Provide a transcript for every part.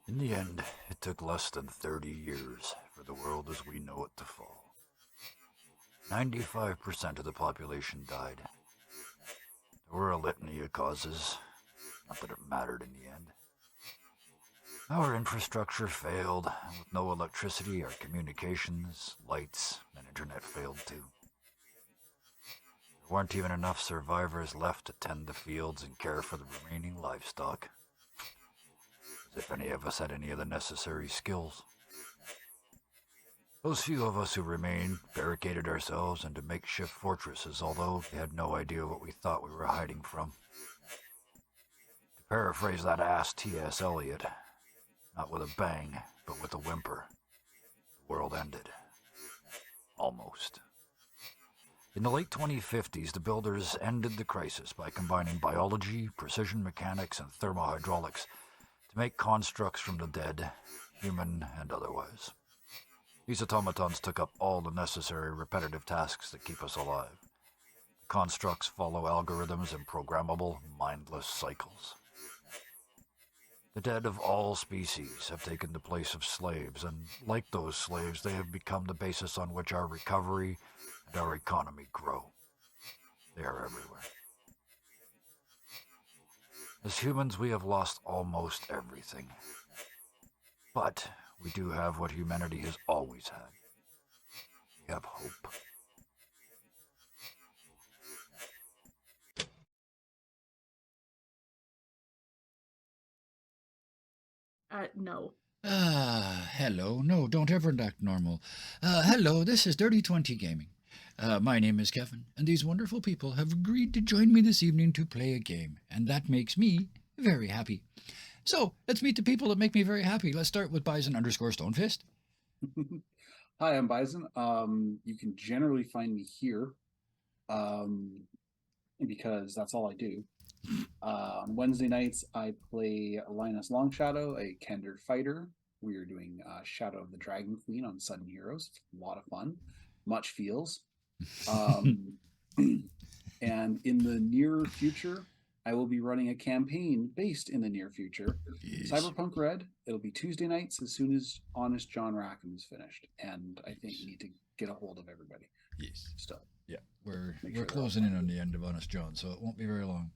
In the end, it took less than 30 years for the world as we know it to fall. 95% of the population died. There were a litany of causes, not that it mattered in the end. Our infrastructure failed. With no electricity, our communications, lights, and internet failed too. There weren't even enough survivors left to tend the fields and care for the remaining livestock. As if any of us had any of the necessary skills. Those few of us who remained barricaded ourselves into makeshift fortresses, although we had no idea what we thought we were hiding from. To paraphrase that ass T.S. Eliot, not with a bang, but with a whimper, the world ended. Almost. In the late 2050s, the builders ended the crisis by combining biology, precision mechanics, and thermohydraulics to make constructs from the dead, human and otherwise. These automatons took up all the necessary repetitive tasks that keep us alive. The constructs follow algorithms and programmable, mindless cycles. The dead of all species have taken the place of slaves, and like those slaves, they have become the basis on which our recovery and our economy grow. They are everywhere. As humans, we have lost almost everything. But we do have what humanity has always had. We have hope. No. Hello. No, don't ever act normal. Hello, this is Dirty 20 Gaming. My name is Kevin, and these wonderful people have agreed to join me this evening to play a game, and that makes me very happy. So, let's meet the people that make me very happy. Let's start with Bison _ Stonefist. Hi, I'm Bison. You can generally find me here because that's all I do. On Wednesday nights, I play Linus Longshadow, a Kender fighter. We are doing Shadow of the Dragon Queen on Sudden Heroes. It's a lot of fun. Much feels. And in the near future, I will be running a campaign based in the near future. Yes. Cyberpunk Red. It'll be Tuesday nights as soon as Honest John Rackham is finished. And I think you need to get a hold of everybody. Yes. Still. Yeah, we're sure closing in on the end of Honest John, so it won't be very long.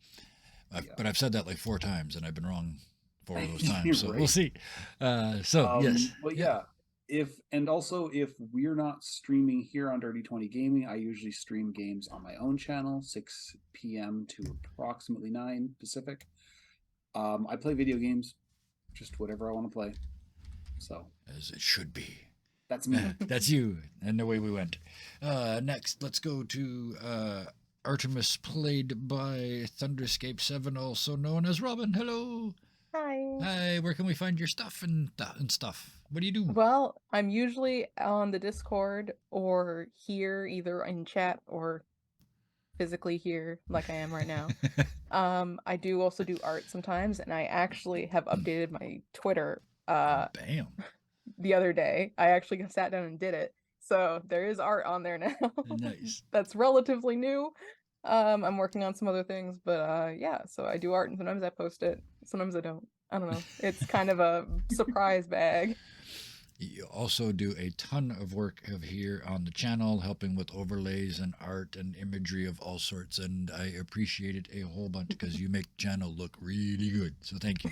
But I've said that like 4 times, and I've been wrong 4 of those times, so we'll see. Yes. But yeah, if we're not streaming here on Dirty 20 Gaming, I usually stream games on my own channel, 6 p.m. to approximately 9 Pacific. I play video games, just whatever I want to play. So as it should be. That's me. That's you, and away we went. Next, let's go to Artemis, played by Thunderscape 7, also known as Robin. Hello. Hi. Hi, where can we find your stuff and stuff? What do you do? Well, I'm usually on the Discord or here, either in chat or physically here, like I am right now. I do also do art sometimes, and I actually have updated my Twitter Bam. the other day. I actually sat down and did it. So there is art on there now. Nice. That's relatively new. I'm working on some other things, but yeah, so I do art and sometimes I post it, sometimes I don't. I don't know. It's kind of a surprise bag. You also do a ton of work of here on the channel, helping with overlays and art and imagery of all sorts, and I appreciate it a whole bunch because you make the channel look really good. So thank you.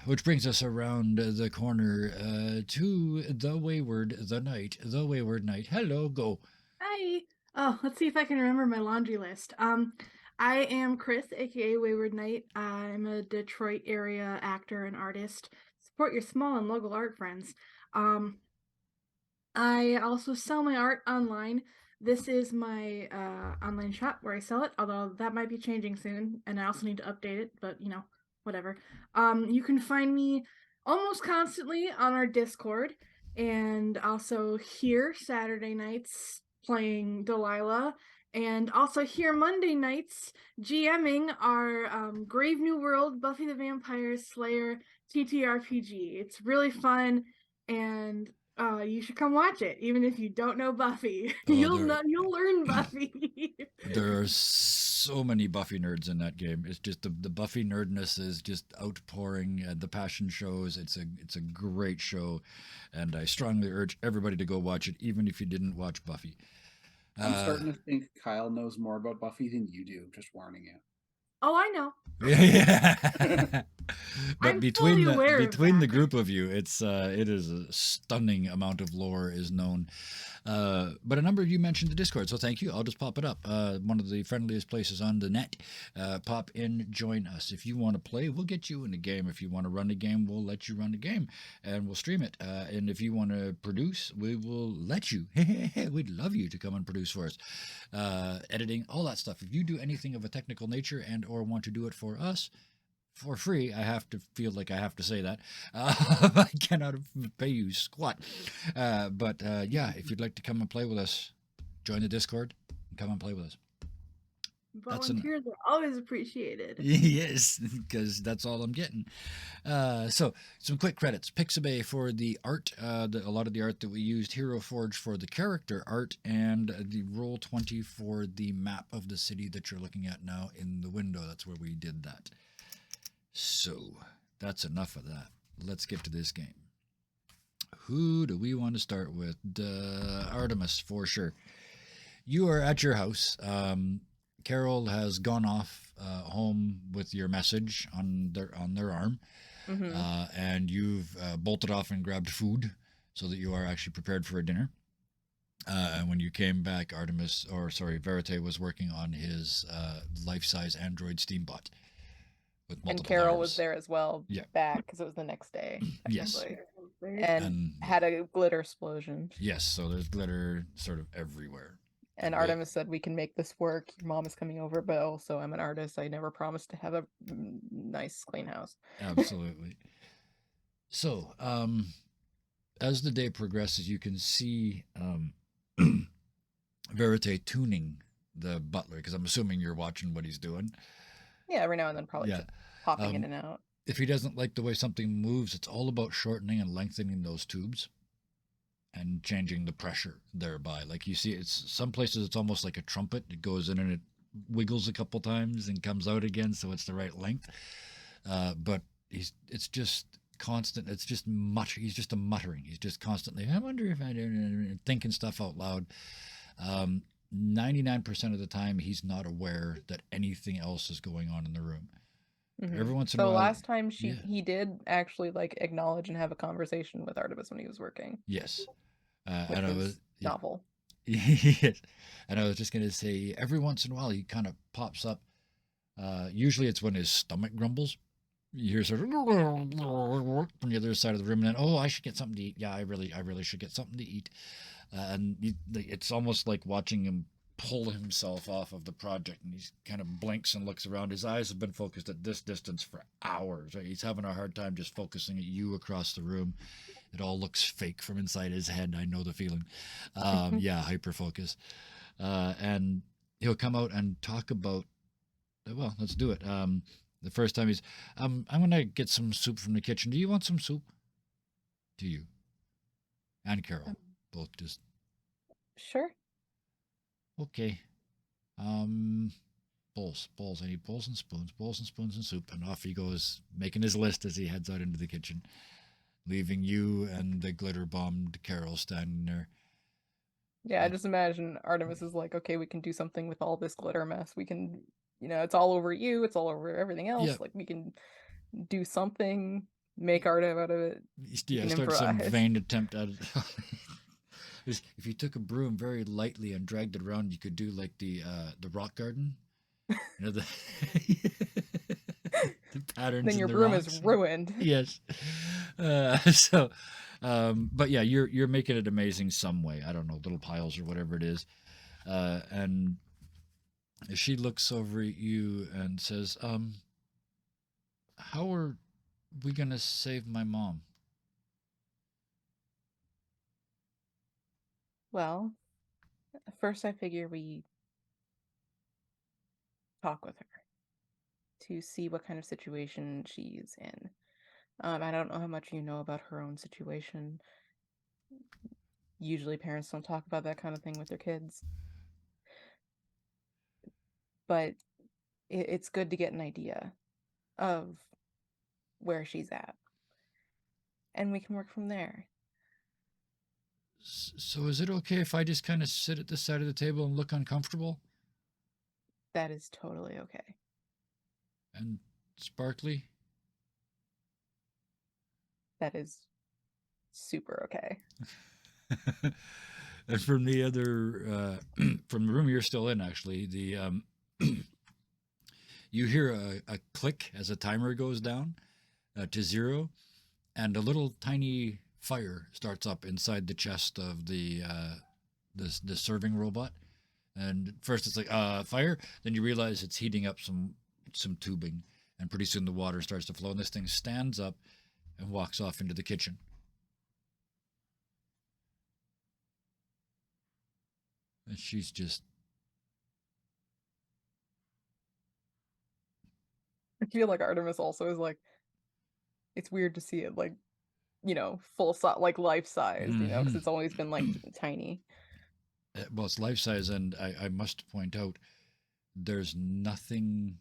Which brings us around the corner to the Wayward Knight. Hello, go. Hi. Oh, let's see if I can remember my laundry list. I am Chris, aka Wayward Knight. I'm a Detroit area actor and artist. Support your small and local art friends. I also sell my art online. This is my online shop where I sell it, although that might be changing soon, and I also need to update it, but whatever. You can find me almost constantly on our Discord, and also here Saturday nights playing Delilah, and also here Monday nights GMing our Grave New World Buffy the Vampire Slayer TTRPG. It's really fun, and you should come watch it, even if you don't know Buffy. Oh, You'll learn Buffy. There are so many Buffy nerds in that game. It's just the Buffy nerdness is just outpouring. The passion shows. It's a great show, and I strongly urge everybody to go watch it, even if you didn't watch Buffy. I'm starting to think Kyle knows more about Buffy than you do. Just warning you. Oh, I know. Yeah. But I'm between fully the aware of between the that. group of you, it is a stunning amount of lore is known. But a number of you mentioned the Discord, so thank you. I'll just pop it up. One of the friendliest places on the net. Pop in, join us. If you want to play, we'll get you in the game. If you want to run the game, we'll let you run the game, and we'll stream it. And if you want to produce, we will let you. We'd love you to come and produce for us. Editing, all that stuff. If you do anything of a technical nature and or want to do it for us for free, I have to feel like I have to say that. I cannot pay you squat. But yeah, if you'd like to come and play with us, join the Discord and come and play with us. Volunteers are always appreciated. Yes, because that's all I'm getting. So some quick credits. Pixabay for the art, a lot of the art that we used, Hero Forge for the character art, and the Roll20 for the map of the city that you're looking at now in the window. That's where we did that. So that's enough of that. Let's get to this game. Who do we want to start with? Artemis, for sure. You are at your house. Carol has gone off home with your message on their arm, and you've bolted off and grabbed food so that you are actually prepared for a dinner. And when you came back, Verite was working on his life-size Android Steambot. And Carol was there as well, Yeah. back because it was the next day. Yes. technically. And had a glitter explosion. Yes, so there's glitter sort of everywhere. And Artemis said, we can make this work. Your mom is coming over, but also I'm an artist. I never promised to have a nice, clean house. Absolutely. So, as the day progresses, you can see Verite tuning the butler, because I'm assuming you're watching what he's doing. Yeah, every now and then probably just popping in and out. If he doesn't like the way something moves, it's all about shortening and lengthening those tubes and changing the pressure thereby. Like you see, it's some places it's almost like a trumpet. It goes in and it wiggles a couple times and comes out again, so it's the right length. But it's just constant. It's just he's just a muttering. He's just constantly, I wonder if I do, thinking stuff out loud. 99% of the time, he's not aware that anything else is going on in the room. Every once in a while. So last time he did actually like acknowledge and have a conversation with Artemis when he was working. Yes. And I was novel. Yes. And I was just gonna say, every once in a while he kind of pops up. Usually it's when his stomach grumbles. You hear sort of from the other side of the room, and then, I should get something to eat. Yeah, I really should get something to eat. And it's almost like watching him pull himself off of the project, and he kind of blinks and looks around. His eyes have been focused at this distance for hours. Right? He's having a hard time just focusing at you across the room. It all looks fake from inside his head. I know the feeling. Yeah, hyper focus. And he'll come out and talk about, well, let's do it. The first time he's, I'm going to get some soup from the kitchen. Do you want some soup? To you. And Carol. Both just. Sure. Okay. Bowls. I need bowls and spoons and soup. And off he goes, making his list as he heads out into the kitchen, leaving you and the glitter bombed Carol standing there. Yeah, I just imagine Artemis is like, okay, we can do something with all this glitter mess. We can, it's all over you. It's all over everything else. Yeah. Like, we can do something, make art out of it. Yeah, start some vain attempt at it. If you took a broom very lightly and dragged it around, you could do like the rock garden. The patterns. Then your broom is ruined. Yes. But yeah, you're making it amazing some way. I don't know, little piles or whatever it is. And she looks over at you and says, how are we gonna save my mom? Well, first I figure we talk with her to see what kind of situation she's in. I don't know how much you know about her own situation. usually parents don't talk about that kind of thing with their kids. But it's good to get an idea of where she's at. And we can work from there. So is it okay if I just kind of sit at this side of the table and look uncomfortable? That is totally okay. And Sparkly? That is super okay. And from the other, from the room you're still in, actually, the you hear a click as a timer goes down to 0, and a little tiny fire starts up inside the chest of the serving robot. And first it's like fire, then you realize it's heating up some tubing, and pretty soon the water starts to flow, and this thing stands up and walks off into the kitchen. And she's just, I feel like Artemis also is like, it's weird to see it like, full size, like life size, because it's always been like tiny. well, it's life size, and I must point out, there's nothing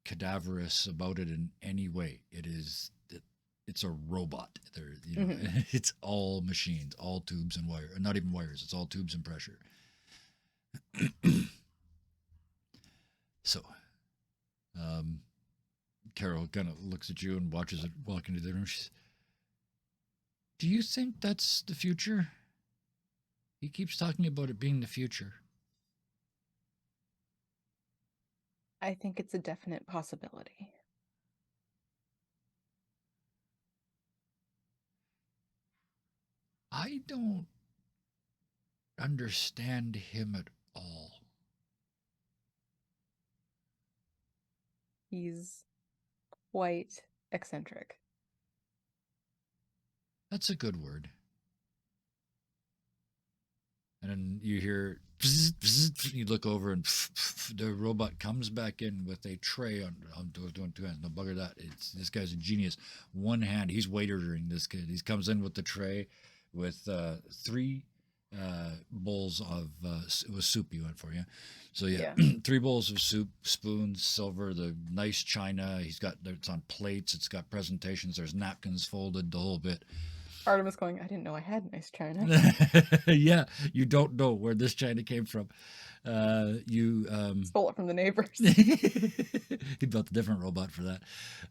cadaverous about it in any way. It's a robot. It's all machines, all tubes and wire, not even wires. It's all tubes and pressure. So, Carol kind of looks at you and watches it walk into the room. She says, "Do you think that's the future? He keeps talking about it being the future." I think it's a definite possibility. I don't understand him at all. He's quite eccentric. That's a good word. And then you hear, bzz, bzz, you look over, and the robot comes back in with a tray on doing 2 hands. No, bugger that. This guy's a genius. One hand, he's waitering this kid. He comes in with the tray with 3 bowls of it was soup you went for, yeah. So yeah. 3 bowls of soup, spoons, silver, the nice china. It's on plates. It's got presentations. There's napkins folded, the whole bit. Artemis going, I didn't know I had nice china. Yeah, you don't know where this china came from. You stole it from the neighbors. He built a different robot for that.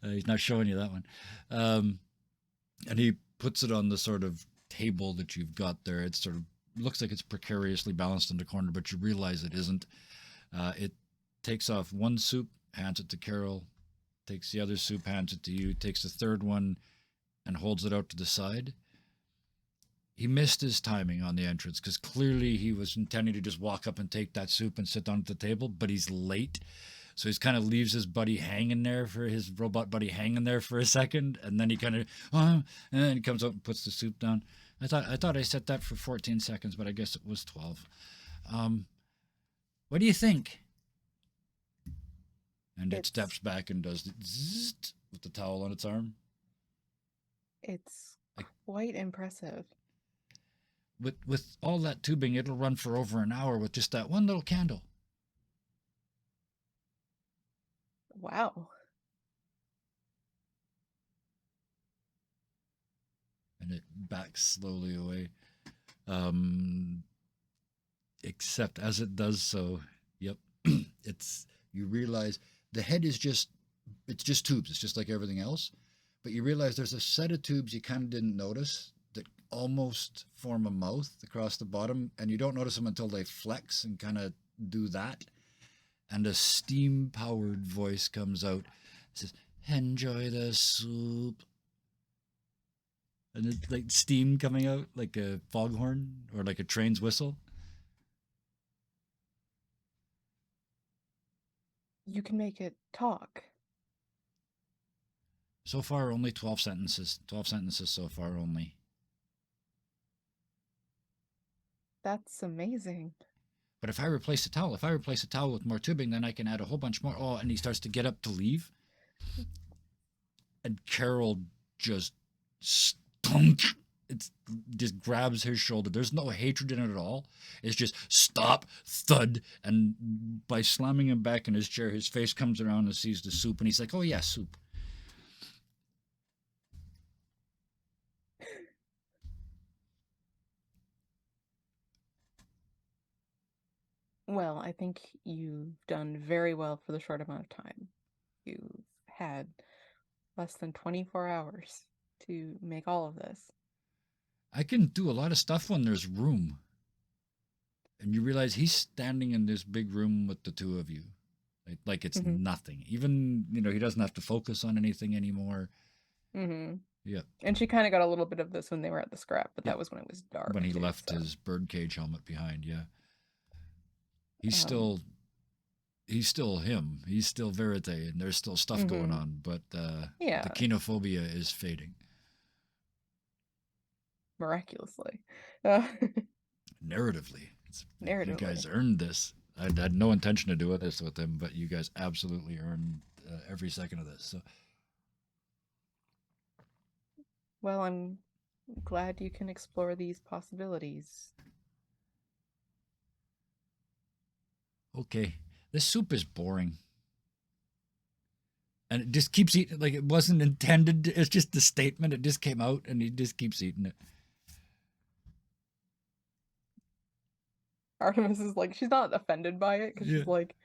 He's not showing you that one. And he puts it on the sort of table that you've got there. It sort of looks like it's precariously balanced in the corner, but you realize it isn't. It takes off 1 soup, hands it to Carol, takes the other soup, hands it to you, takes the 3rd one and holds it out to the side. He missed his timing on the entrance, because clearly he was intending to just walk up and take that soup and sit down at the table, but he's late. So he's kind of leaves his robot buddy hanging there for a second, and then he kind of, and then he comes up and puts the soup down. I thought I set that for 14 seconds, but I guess it was 12. What do you think? And it steps back and does the zzzt with the towel on its arm. It's quite impressive. With all that tubing, it'll run for over an hour with just that one little candle. Wow. And it backs slowly away. Except as it does so, yep, you realize the head it's just tubes. It's just like everything else. But you realize there's a set of tubes you kind of didn't notice that almost form a mouth across the bottom, and you don't notice them until they flex and kind of do that. And a steam-powered voice comes out. It says, "Enjoy the soup." And it's like steam coming out like a foghorn or like a train's whistle. You can make it talk. So far, only 12 sentences. 12 sentences so far only. That's amazing. But if I replace the towel with more tubing, then I can add a whole bunch more. Oh, and he starts to get up to leave. And Carol just stunk it's just grabs his shoulder. There's no hatred in it at all. It's just stop, thud, and by slamming him back in his chair, his face comes around and sees the soup, and he's like, "Oh yeah, soup." Well, I think you've done very well for the short amount of time. You've had less than 24 hours to make all of this. I can do a lot of stuff when there's room. And you realize he's standing in this big room with the two of you. Like it's Mhm. nothing. Even, he doesn't have to focus on anything anymore. Mm-hmm. Yeah. And she kind of got a little bit of this when they were at the scrap, but Yeah. that was when it was dark. When he too, left so. his birdcage helmet behind, yeah. He's Um, still him. He's still Verite, and there's still stuff going Mhm. on, but Yeah. the kenophobia is fading. Miraculously. Narratively. You Narratively. guys earned this. I had no intention of doing this with him, but you guys absolutely earned every second of this. So Well, I'm glad you can explore these possibilities. okay, this soup is boring. And it just keeps eating, like it wasn't intended. It's just the statement. It just came out, and he just keeps eating it. Artemis is like, she's not offended by it because Yeah. she's like,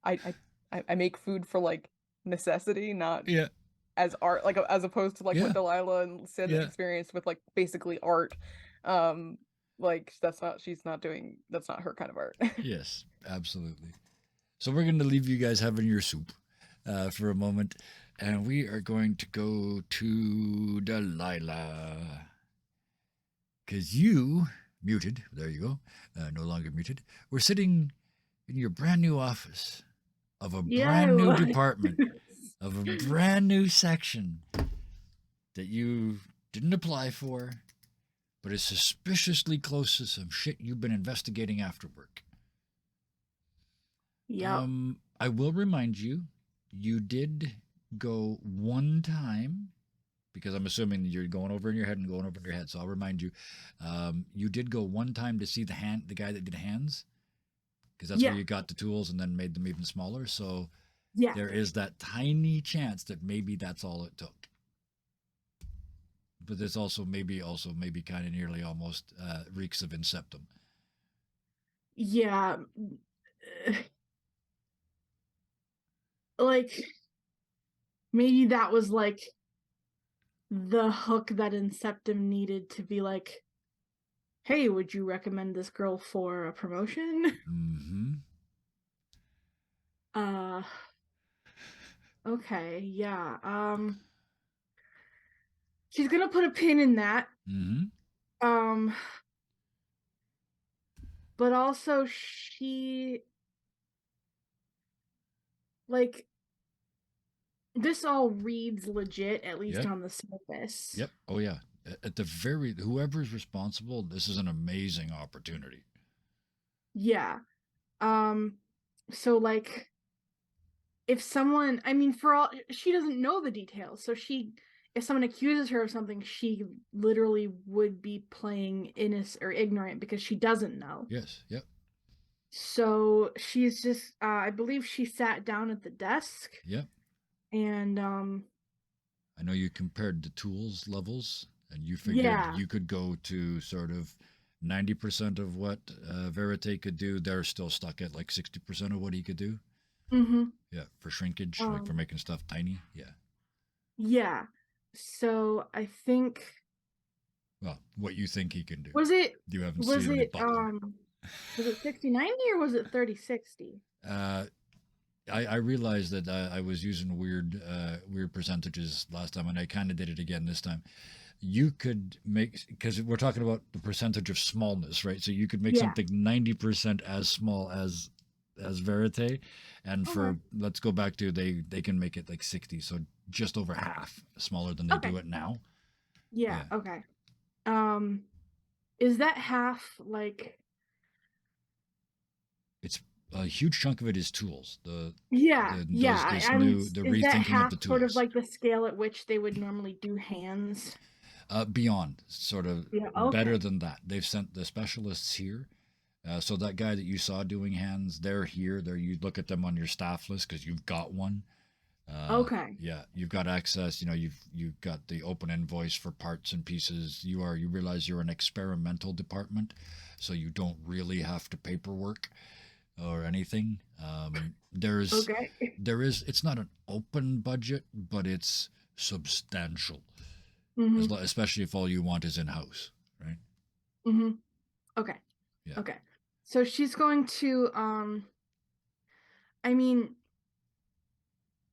I make food for like necessity, not Yeah. as art, like as opposed to like Yeah. what Delilah and Sid Yeah. experienced with like basically art. Like that's not her kind of art. Yes, absolutely. So we're going to leave you guys having your soup for a moment, and we are going to go to Delilah. Because you, muted, there you go, no longer muted, we're sitting in your brand new office of a brand new department, of a brand new section that you didn't apply for, but is suspiciously close to some shit you've been investigating after work. Yeah. I will remind you, you did go one time, because I'm assuming you're going over in your head and going over in your head. So I'll remind you, you did go one time to see the guy that did hands, because that's where you got the tools and then made them even smaller. So there is that tiny chance that maybe that's all it took. But there's also maybe kind of nearly almost reeks of Inceptum. Yeah. Like maybe that was like the hook that Inceptum needed to be like, hey, would you recommend this girl for a promotion? Mm-hmm. Okay, yeah. She's gonna put a pin in that. Mm-hmm. But also she like this all reads legit, at least on the surface. Yep. Oh yeah. At the whoever's responsible, this is an amazing opportunity. Yeah. So like if someone, I mean, she doesn't know the details, so if someone accuses her of something, she literally would be playing innocent or ignorant because she doesn't know. Yes. Yep. So she's just, I believe she sat down at the desk. Yep. And I know you compared the tools levels, and you figured you could go to sort of 90% of what Verite could do. They're still stuck at like 60% of what he could do. Mm-hmm. Yeah, for shrinkage, like for making stuff tiny. Yeah. Yeah. So I think. Well, what you think he can do? Was it? You haven't was seen it? Was it 60/90 or was it 30/60? I realized that I was using weird percentages last time, and I kind of did it again this time. You could make, because we're talking about the percentage of smallness, right? So you could make something 90% as small as Verite, and for let's go back to they can make it like 60, so just over half smaller than they do it now. Yeah. Okay. Is that half like? It's a huge chunk of it is tools. The rethinking of the tools. Sort of like the scale at which they would normally do hands. Beyond, sort of Yeah, better okay. than that. They've sent the specialists here. So that guy that you saw doing hands, they're here. There, you look at them on your staff list because you've got one. Okay. Yeah, you've got access. You know, you've got the open invoice for parts and pieces. You realize you're an experimental department, so you don't really have to paperwork or anything. There's Okay. there is it's not an open budget, but it's substantial, Mm-hmm. especially if all you want is in house, right? Mm-hmm. Okay. Yeah. Okay. So she's going to I mean,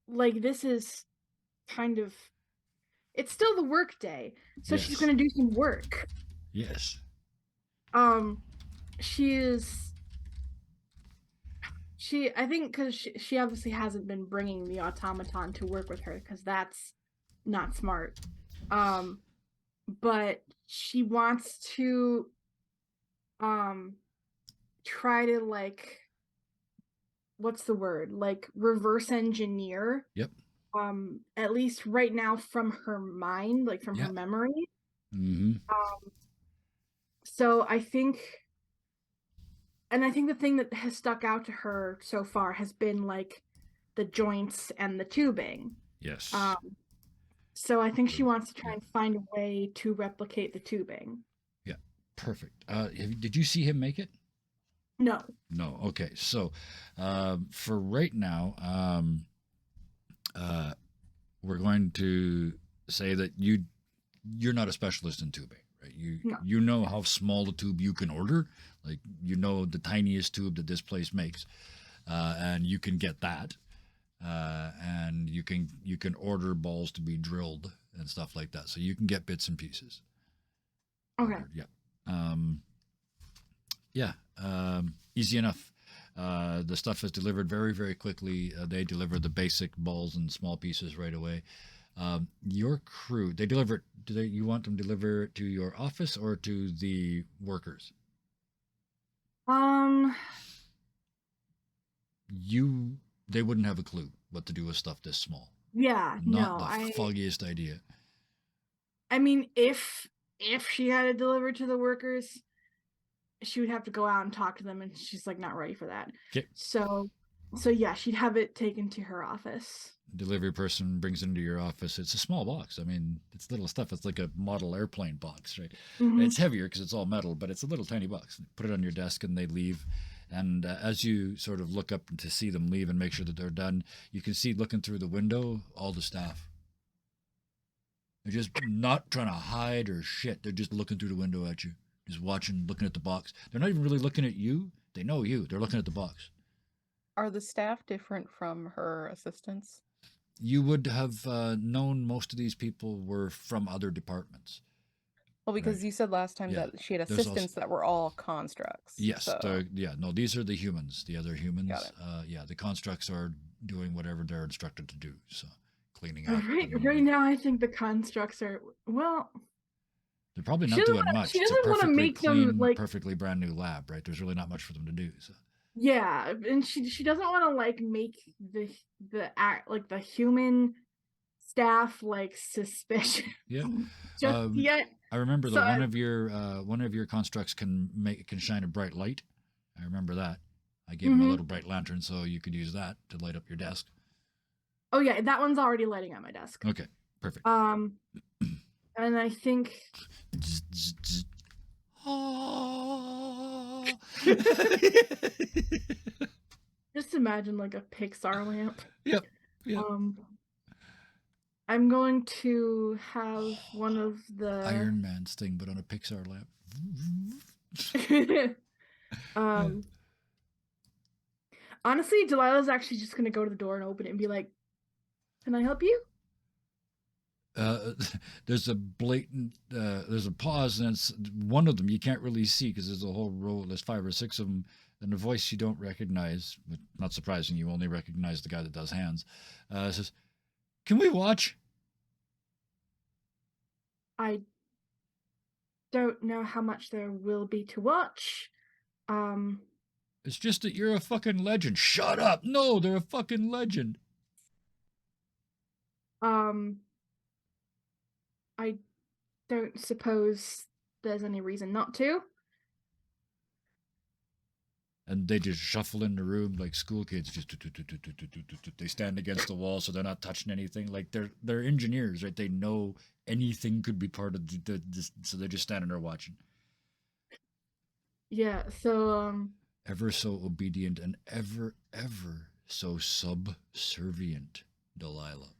like this is kind of it's still the work day. So she's Yes. gonna do some work. Yes. She is I think because she obviously hasn't been bringing the automaton to work with her because that's not smart. But she wants to try to like what's the word, like reverse engineer Yep. at least right now from her mind, like from Yeah. her memory. Mm-hmm. So I think the thing that has stuck out to her so far has been like the joints and the tubing. Yes. So I think she wants to try and find a way to replicate the tubing. Yeah. Perfect. Did you see him make it? No. No. Okay. So, for right now, we're going to say that you're not a specialist in tubing, right? No. You know how small the tube you can order, like you know the tiniest tube that this place makes, and you can get that, and you can order balls to be drilled and stuff like that. So you can get bits and pieces. Okay. Ordered. Yeah. Yeah. Easy enough. The stuff is delivered very, very quickly. They deliver the basic balls and small pieces right away. Your crew, they deliver it. You want them to deliver it to your office or to the workers? They wouldn't have a clue what to do with stuff this small. Yeah. Not No. the foggiest idea. I mean, if she had it delivered to the workers, she would have to go out and talk to them, and she's like not ready for that. Okay. So yeah, she'd have it taken to her office. Delivery person brings it into your office. It's a small box. I mean, it's little stuff. It's like a model airplane box, right? Mm-hmm. It's heavier because it's all metal, but it's a little tiny box. Put it on your desk and they leave. And as you sort of look up to see them leave and make sure that they're done, you can see looking through the window all the staff. They're just not trying to hide or shit. They're just looking through the window at you, just watching, looking at the box. They're not even really looking at you. They know you. They're looking at the box. Are the staff different from her assistants? You would have known most of these people were from other departments. Well, because Right. you said last time Yeah. that she had There's assistants that were all constructs. Yes. So. No, these are the humans, the other humans. Got it. Yeah, the constructs are doing whatever they're instructed to do. So cleaning up. Right now, I think the constructs are, well, they're probably she not doesn't doing wanna- much. she It's a doesn't wanna perfectly make them, clean, like- perfectly brand new lab, right? There's really not much for them to do. So. yeah, and she doesn't want to like make the act like the human staff like suspicious Yeah. just yet. I remember So that one of your constructs can shine a bright light. I remember that. I gave him a Mhm. little bright lantern so you could use that to light up your desk. Oh yeah, that one's already lighting on my desk. Okay, perfect. And I think Zzz, zzz, zzz. Ah. just imagine like a Pixar lamp. Yep. I'm going to have one of the Iron Man's thing, but on a Pixar lamp. Honestly, Delilah's actually just gonna go to the door and open it and be like, "Can I help you?" There's a blatant, there's a pause, and it's one of them you can't really see because there's a whole row, there's 5 or 6 of them, and a voice you don't recognize, but not surprising, you only recognize the guy that does hands, says, "Can we watch?" I don't know how much there will be to watch. It's just that you're a fucking legend. Shut up! No, they're a fucking legend. I don't suppose there's any reason not to. And they just shuffle in the room like school kids. Just they stand against the wall, so they're not touching anything. Like they're engineers, right? They know anything could be part of so they're just standing there watching. Yeah, so Ever so obedient and ever so subservient, Delilah.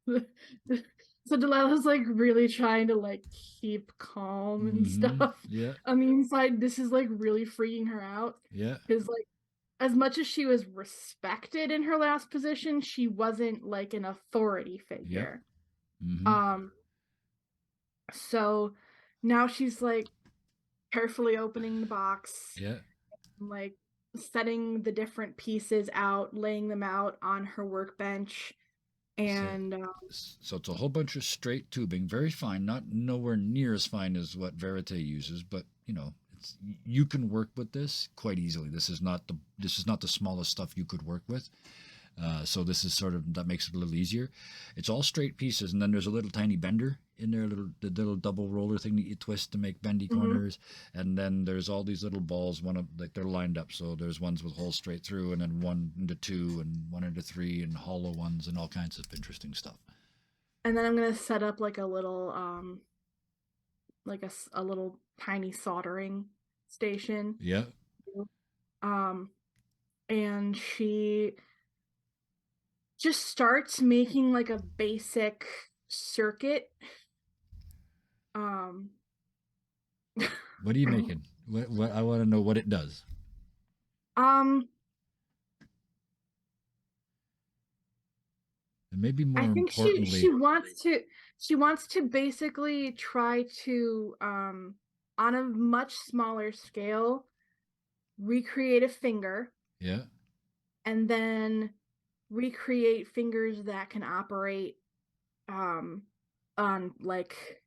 so Delilah's like really trying to like keep calm and stuff. Yeah, On the inside, this is like really freaking her out yeah, because like as much as she was respected in her last position, she wasn't like an authority figure. mhm, So now she's like carefully opening the box, yeah. like setting the different pieces out, laying them out on her workbench, and So it's a whole bunch of straight tubing, very fine, not nowhere near as fine as what Verite uses, but you know, you can work with this quite easily. This is not the smallest stuff you could work with. So this is sort of, that makes it a little easier. It's all straight pieces, and then there's a little tiny bender in there, the little double roller thing that you twist to make bendy corners, and then there's all these little balls. Like they're lined up, so there's ones with holes straight through, and then 1 into 2, and 1 into 3, and hollow ones, and all kinds of interesting stuff. and then I'm gonna set up like a little like a little tiny soldering station. Yeah. And she just starts making like a basic circuit. What are you making? What I want to know what it does. Um, And maybe more I think importantly, she wants to basically try to on a much smaller scale recreate a finger yeah, and then recreate fingers that can operate on like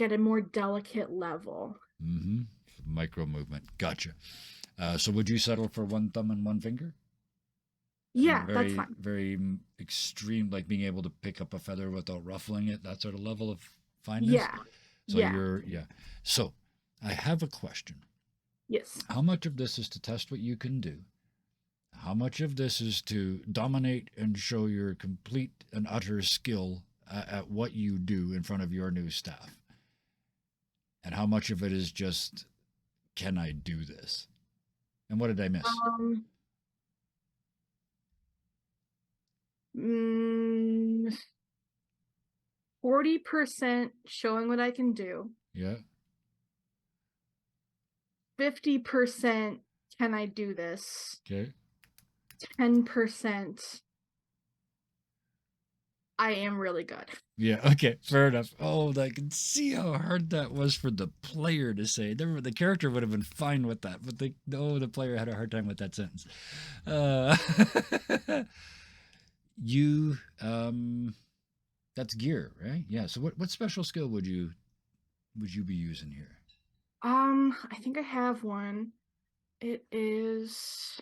at a more delicate level. micro movement. Gotcha. So would you settle for 1 thumb and 1 finger? Yeah, Very, that's fine. very extreme, like being able to pick up a feather without ruffling it, that sort of level of fineness. Yeah. So Yeah. So I have a question. Yes. How much of this is to test what you can do? How much of this is to dominate and show your complete and utter skill at what you do in front of your new staff? And how much of it is just, can I do this? And what did I miss? 40% showing what I can do. Yeah. 50% can I do this? Okay. 10% I am really good. Yeah, okay, fair enough. Oh, I can see how hard that was for the player to say. The character would have been fine with that, but the player had a hard time with that sentence. That's gear, right? Yeah. So what special skill would you be using here? I think I have one. It is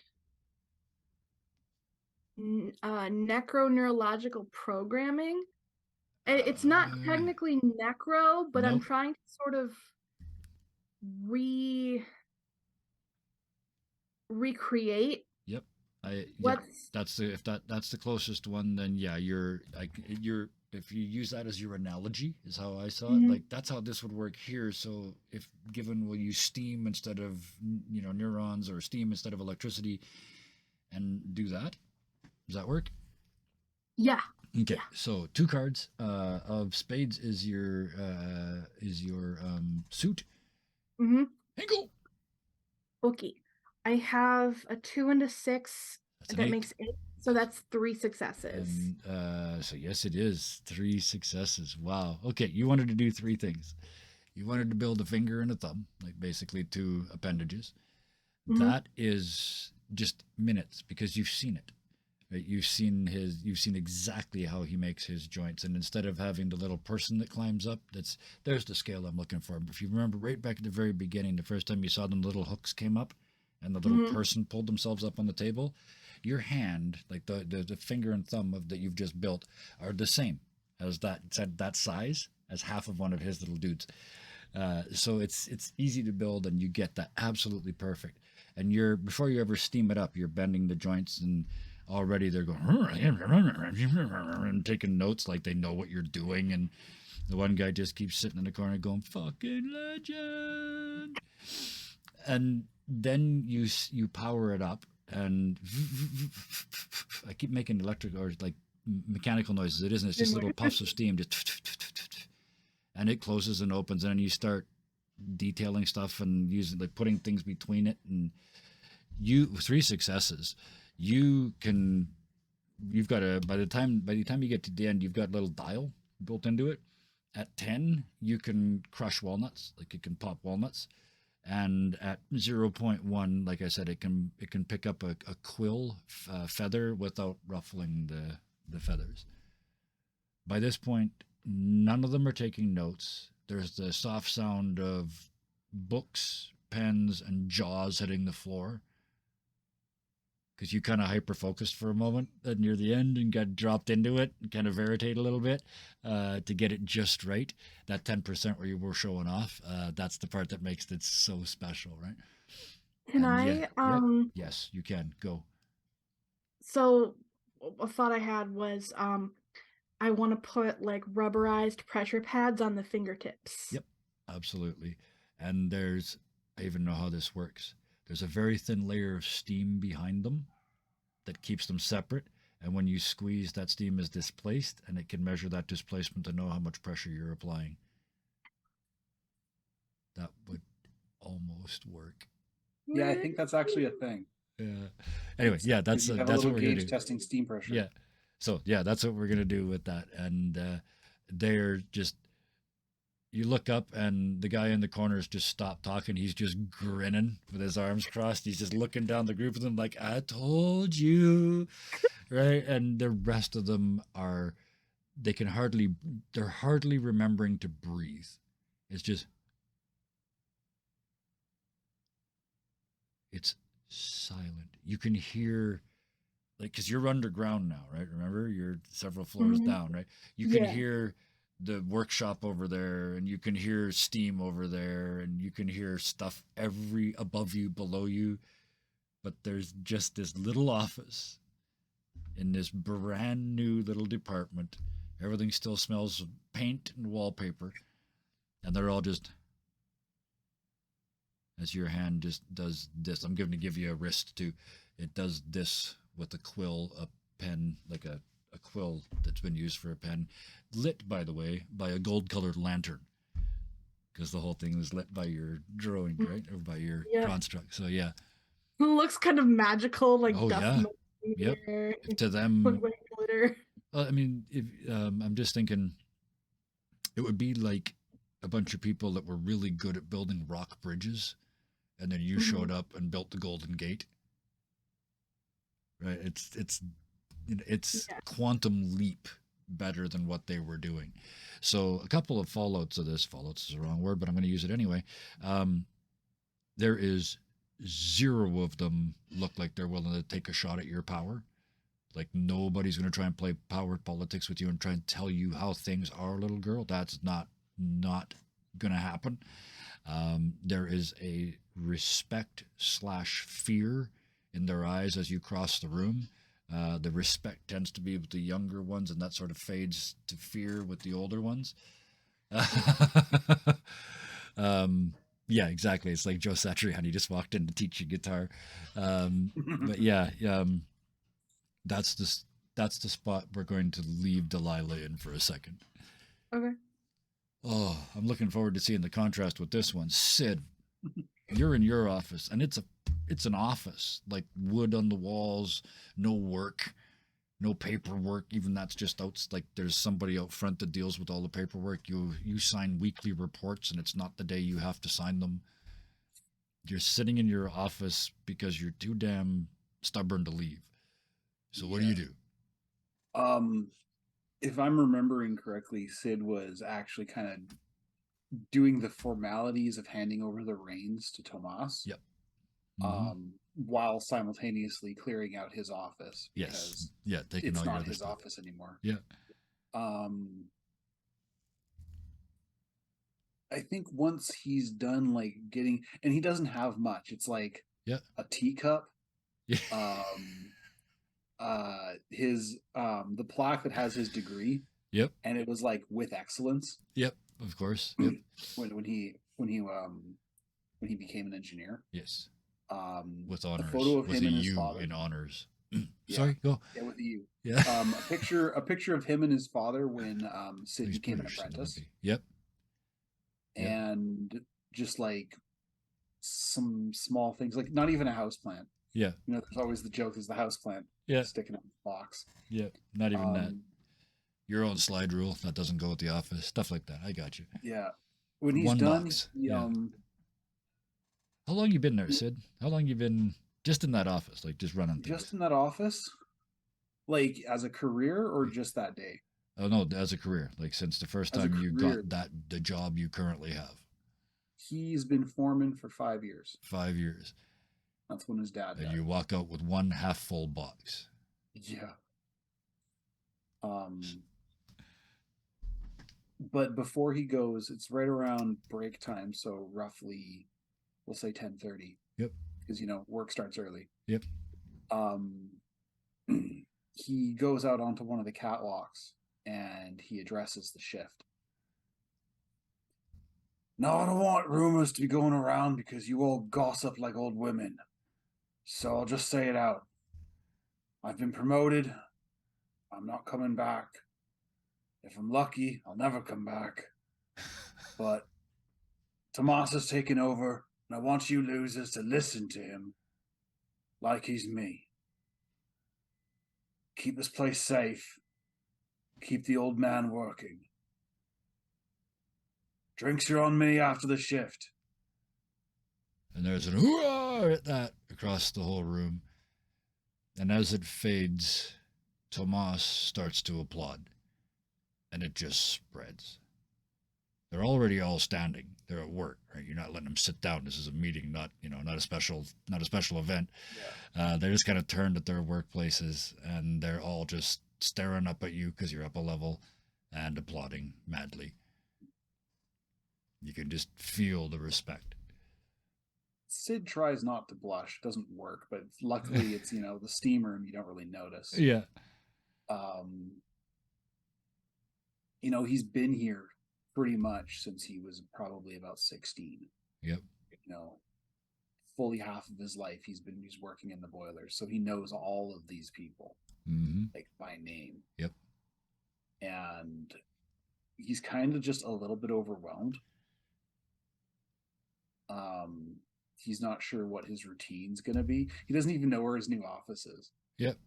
necroneurological programming. It's not technically necro, but I'm Nope. trying to sort of recreate. Yep. What's if that's the closest one, then yeah, if you use that as your analogy, is how I saw it. Like that's how this would work here. So if given, we'll use steam instead of neurons, or steam instead of electricity, and do that. Does that work? Yeah. Okay. So 2 cards of spades is your suit. Mm-hmm. And go. Okay. I have a 2 and a 6. That's an that 8. makes 8. So that's 3 successes. And so yes, it is 3 successes. Wow. Okay, you wanted to do 3 things. You wanted to build a finger and a thumb, like basically 2 appendages. That is just minutes, because you've seen it. Right? You've seen exactly how he makes his joints, and instead of having the little person that climbs up, there's the scale I'm looking for. If you remember right back at the very beginning, the first time you saw them, little hooks came up and the little person pulled themselves up on the table. your hand, like the finger and thumb of that you've just built, are the same as that size as half of one of his little dudes. So it's easy to build, and you get that absolutely perfect. And before you ever steam it up, you're bending the joints, and already they're going and taking notes like they know what you're doing. And the one guy just keeps sitting in the corner going, "Fucking legend." And then you power it up, and I keep making electric or like mechanical noises. It isn't. It's just little puffs of steam, just and it closes and opens, and then you start detailing stuff and using like putting things between it. And you 3 successes, you've got by the time you get to the end, you've got a little dial built into it. At 10, you can crush walnuts, like it can pop walnuts. And at 0.1, like I said, it can pick up a quill feather without ruffling the feathers. By this point, none of them are taking notes. There's the soft sound of books, pens, and jaws hitting the floor. Because you kind of hyper-focused for a moment near the end and got dropped into it and kind of irritate a little bit to get it just right. That 10% where you were showing off, that's the part that makes it so special, right? Can And I yes, you can. Go. So a thought I had was I want to put like rubberized pressure pads on the fingertips. Yep, absolutely. And I even know how this works. There's a very thin layer of steam behind them that keeps them separate. And when you squeeze, that steam is displaced, and it can measure that displacement to know how much pressure you're applying. That would almost work. Yeah, I think that's actually a thing. Yeah. Anyway, yeah, that's You have what a we're little gonna gauge do. testing steam pressure. Yeah. So yeah, that's what we're gonna do with that. And they're just, you look up, and the guy in the corner has just stopped talking. He's just grinning with his arms crossed. He's just looking down the group of them like, "I told you," right? And the rest of them they're hardly remembering to breathe. It's just, it's silent. You can hear, like, because you're underground now, right? Remember, you're several floors down, right? You can hear the workshop over there, and you can hear steam over there, and you can hear stuff above you, below you. But there's just this little office in this brand new little department. Everything still smells of paint and wallpaper, and they're all just, as your hand just does this. I'm going to give you a wrist too. It does this with a quill, a pen, like a quill that's been used for a pen, lit, by the way, by a gold-colored lantern, because the whole thing was lit by your drawing, right, or by your construct. So yeah, it looks kind of magical, like dust. Yep. To them, glitter. I mean, if I'm just thinking, it would be like a bunch of people that were really good at building rock bridges, and then you showed up and built the Golden Gate. Right? It's quantum leap better than what they were doing. So a couple of fallouts of this. Fallouts is the wrong word, but I'm going to use it anyway. There is 0 of them look like they're willing to take a shot at your power. Like, nobody's going to try and play power politics with you and try and tell you how things are, little girl. That's not going to happen. There is a respect/fear in their eyes as you cross the room. The respect tends to be with the younger ones, and that sort of fades to fear with the older ones. Yeah, exactly. It's like Joe Satriani just walked in to teach you guitar. But yeah, that's the spot we're going to leave Delilah in for a second. Okay. Oh, I'm looking forward to seeing the contrast with this one. Sid, you're in your office, and it's an office, like wood on the walls, no work, no paperwork. Even that's just out, like there's somebody out front that deals with all the paperwork. You sign weekly reports, and it's not the day you have to sign them. You're sitting in your office because you're too damn stubborn to leave. So what do you do? If I'm remembering correctly, Sid was actually kind of doing the formalities of handing over the reins to Tomas. Yep. while simultaneously clearing out his office. Yes. Because Yeah. Taking it's all your not other his stuff. office anymore. Yeah. I think once he's done like getting, and he doesn't have much. It's like Yeah. a teacup. Yeah. His the plaque that has his degree, Yep. and it was like with excellence Yep. Of course. Yep. when he became an engineer. Yes. A With honors. photo of with him a and his U father. in honors. Yeah. Sorry. Go. Yeah, with you. Yeah. A picture of him and his father when Sid He's became an British, so that would apprentice, be- Yep. Yep. and just like some small things, like not even a house plant. Yeah. You know, there's always the joke is the house plant Yeah. sticking up the box. Yeah. Not even that. Um, Your own slide rule that doesn't go with the office. Stuff like that. I got you. Yeah. When he's One done, box, he, yeah. How long you been there, Sid? How long you been just in that office, like just running things? just in that office, like as a career or just that day? Oh no, as a career, like since the first As a time you career. got the job you currently have. He's been foreman for 5 years. 5 years. That's when his dad And died. you walk out with one half full box. Yeah. But before he goes, it's right around break time, so roughly, we'll say 10:30. Yep. Because work starts early. Yep. He goes out onto one of the catwalks and he addresses the shift. Now, I don't want rumors to be going around because you all gossip like old women. So I'll just say it out. I've been promoted. I'm not coming back. If I'm lucky, I'll never come back. But Tomas has taken over, and I want you losers to listen to him like he's me. Keep this place safe. Keep the old man working. Drinks are on me after the shift. And there's an hoorah at that across the whole room. And as it fades, Tomas starts to applaud. And it just spreads. They're already all standing. They're at work, right? You're not letting them sit down. This is a meeting, not a special event. Yeah. They're just kind of turned at their workplaces, and they're all just staring up at you because you're up a level and applauding madly. You can just feel the respect. Sid tries not to blush. It doesn't work, but luckily it's, the steam room. You don't really notice. Yeah. He's been here pretty much since he was probably about 16. Yep. Fully half of his life he's working in the boilers, so he knows all of these people, like by name. Yep. And he's kind of just a little bit overwhelmed. He's not sure what his routine's gonna be. He doesn't even know where his new office is. Yep.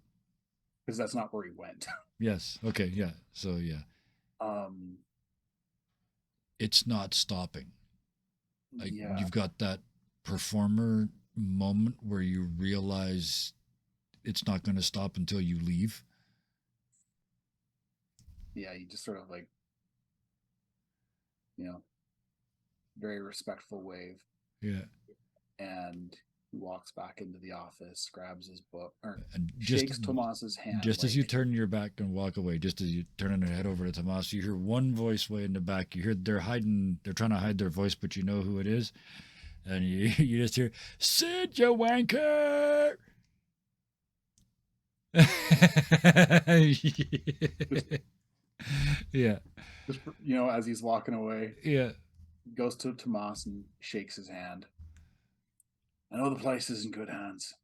Because that's not where he went. Yes. Okay. Yeah. So yeah. It's not stopping. Like yeah. you've got that performer moment where you realize it's not going to stop until you leave. Yeah, you just sort of like, very respectful wave. Yeah. And he walks back into the office, grabs his book, or And shakes Tomas's hand. Just as you turn your back and walk away, just as you turn your head over to Tomas, you hear one voice way in the back. You hear they're trying to hide their voice, but you know who it is. And you just hear, "Sid, you wanker!" Yeah. Just, as he's walking away, Yeah. goes to Tomas and shakes his hand. I know the place is in good hands.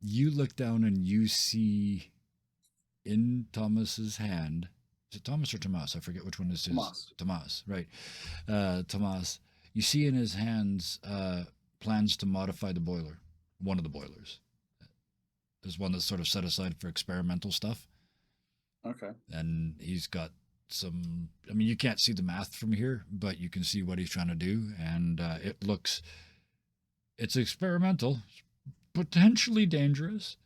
You look down and you see in Thomas's hand. Is it Thomas or Tomas? I forget which one this Tomas. is. Tomas, right. Tomas. You see in his hands plans to modify the boiler. One of the boilers. There's one that's sort of set aside for experimental stuff. Okay. And he's got some, you can't see the math from here, but you can see what he's trying to do. And it's experimental, potentially dangerous,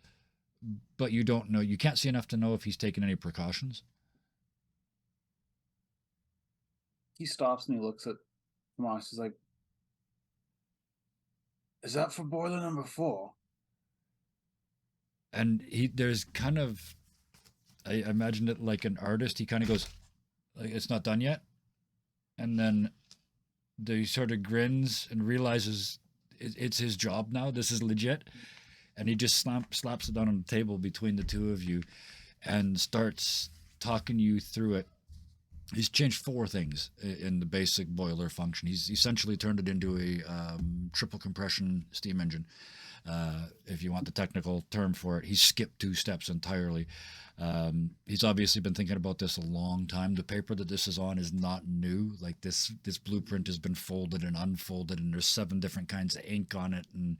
but you don't know. You can't see enough to know if he's taken any precautions. He stops and he looks at Tomas. He's like, Is that for boiler number 4? And there's kind of, I imagine it like an artist. He kind of goes, like, it's not done yet. And then he sort of grins and realizes it's his job now. This is legit. And he just slaps it down on the table between the two of you and starts talking you through it. He's changed 4 things in the basic boiler function. He's essentially turned it into a triple compression steam engine. If you want the technical term for it, he's skipped 2 steps entirely. He's obviously been thinking about this a long time. The paper that this is on is not new. Like this blueprint has been folded and unfolded, and there's 7 different kinds of ink on it, and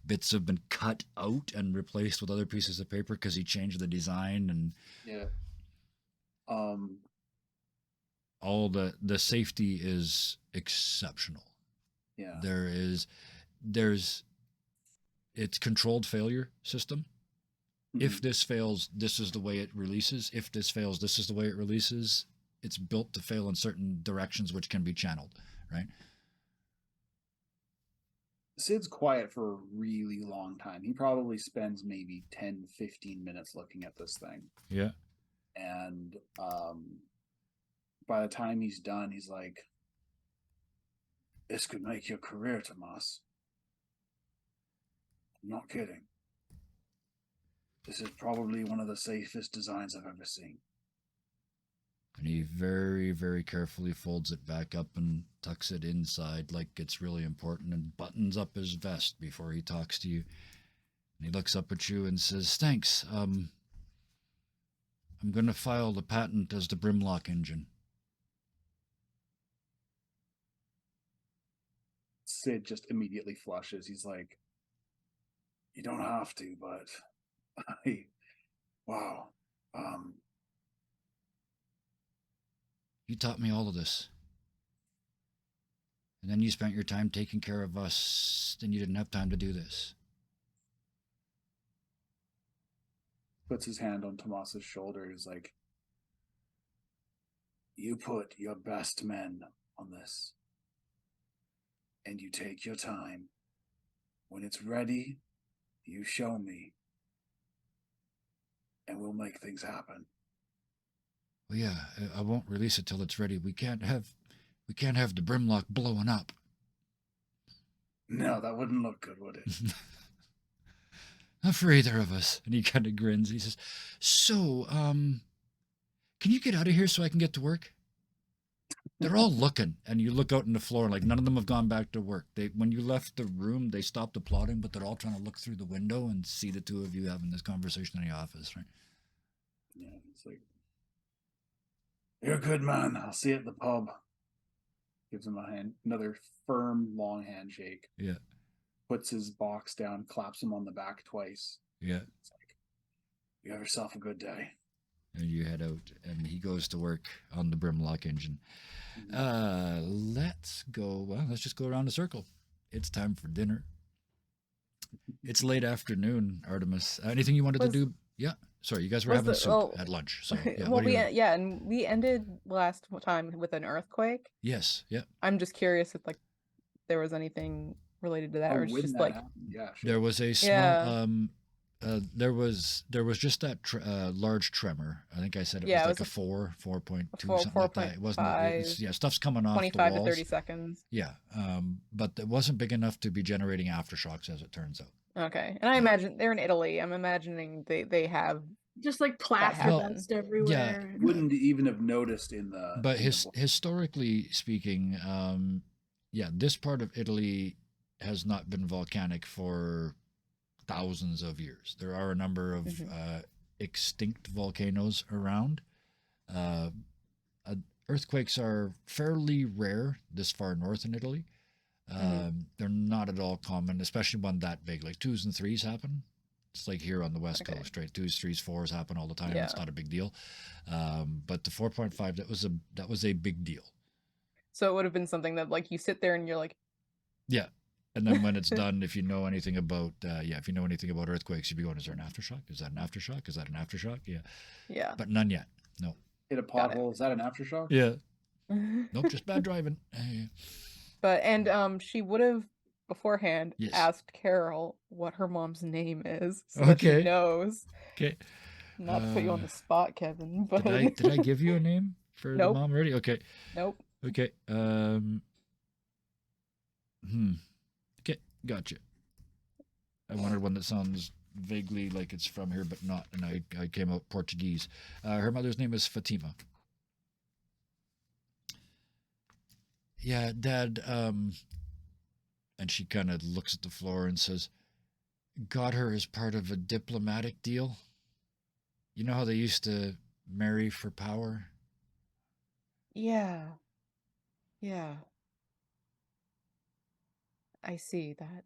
bits have been cut out and replaced with other pieces of paper because he changed the design and Yeah. all the safety is exceptional. Yeah. It's controlled failure system. If Mhm. this fails, this is the way it releases. If this fails, this is the way it releases. It's built to fail in certain directions, which can be channeled, right? Sid's quiet for a really long time. He probably spends maybe 10, 15 minutes looking at this thing. Yeah. And by the time he's done, he's like, this could make your career, Tomas. I'm not kidding. This is probably one of the safest designs I've ever seen. And he very, very carefully folds it back up and tucks it inside like it's really important and buttons up his vest before he talks to you. And he looks up at you and says, thanks. I'm going to file the patent as the Brimlock engine. Sid just immediately flushes. He's like, you don't have to, but wow. You taught me all of this. And then you spent your time taking care of us, and you didn't have time to do this. Puts his hand on Tomas's shoulder. He's like, you put your best men on this. And you take your time. When it's ready, you show me. And we'll make things happen. Well, yeah, I won't release it till it's ready. We can't have the Brimlock blowing up. No, that wouldn't look good, would it? Not for either of us. And he kind of grins. He says, so, can you get out of here so I can get to work? They're all looking, and you look out on the floor, like none of them have gone back to work. When you left the room, they stopped applauding, but they're all trying to look through the window and see the two of you having this conversation in the office, right? Yeah, it's like, you're a good man. I'll see you at the pub. Gives him a hand, another firm, long handshake. Yeah. Puts his box down, claps him on the back twice. Yeah. It's like, you have yourself a good day. And you head out, and he goes to work on the Brimlock engine. Let's just go around the circle. It's time for dinner. It's late afternoon, Artemis. Anything you wanted to do? Yeah. Sorry, you guys were having soup at lunch. So yeah. Well, and we ended last time with an earthquake. Yes. Yeah. I'm just curious if like there was anything related to that, or it's just like yeah, sure. There was a small there was just that large tremor. I think I said it was like a 4.2 something like that. It wasn't. Stuff's coming off 25 the walls. to 30 seconds. Yeah, but it wasn't big enough to be generating aftershocks, as it turns out. Okay, and I imagine they're in Italy. I'm imagining they have just like plaster dust everywhere. Yeah, wouldn't even have noticed in the. But historically speaking, this part of Italy has not been volcanic for thousands of years. There are a number of extinct volcanoes around. Earthquakes are fairly rare this far north in Italy. They're not at all common, especially one that big. Like 2s and 3s happen. It's like here on the west coast, right? 2s, 3s, 4s happen all the time. Yeah. It's not a big deal. But the 4.5, that was a big deal. So it would have been something that like you sit there and you're like, yeah. And then when it's done, if you know anything about earthquakes, you'd be going, is there an aftershock? Is that an aftershock? Is that an aftershock? Yeah. Yeah. But none yet. No. Hit a pothole. Is that an aftershock? Yeah. Nope, just bad driving. But she would have beforehand Yes. asked Carol what her mom's name is so that Okay. she knows. Okay. Not to put you on the spot, Kevin, but Did I give you a name for Nope. the mom already? Okay. Nope. Okay. Okay, gotcha. I wanted one that sounds vaguely like it's from here, but not, and I came out Portuguese. Her mother's name is Fatima. Yeah, Dad, and she kind of looks at the floor and says, got her as part of a diplomatic deal. You know how they used to marry for power? Yeah. Yeah. I see that.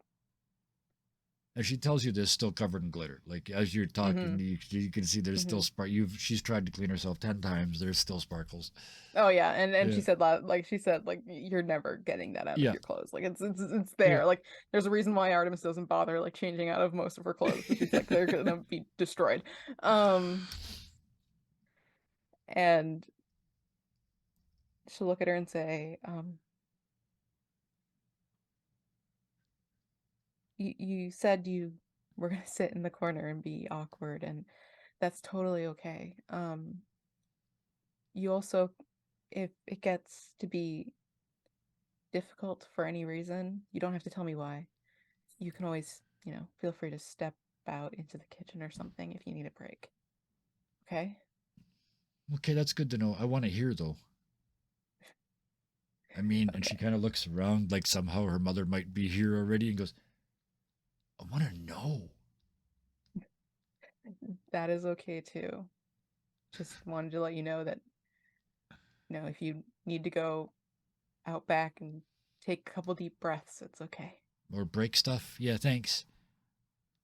And she tells you this still covered in glitter. Like as you're talking, you can see there's still spark. She's tried to clean herself 10 times. There's still sparkles. Oh yeah, and Yeah. she said like you're never getting that out Yeah. of your clothes. Like it's there. Yeah. Like there's a reason why Artemis doesn't bother like changing out of most of her clothes. She's like they're gonna be destroyed. And she'll look at her and say, you said you were gonna sit in the corner and be awkward, and that's totally okay. You also, if it gets to be difficult for any reason, you don't have to tell me why. You can always, feel free to step out into the kitchen or something if you need a break. Okay? Okay, that's good to know. I want to hear though. I mean, and she Okay. kind of looks around like somehow her mother might be here already and goes, I want to know. That is okay too. Just wanted to let you know that, if you need to go out back and take a couple deep breaths, it's okay. Or break stuff? Yeah, thanks.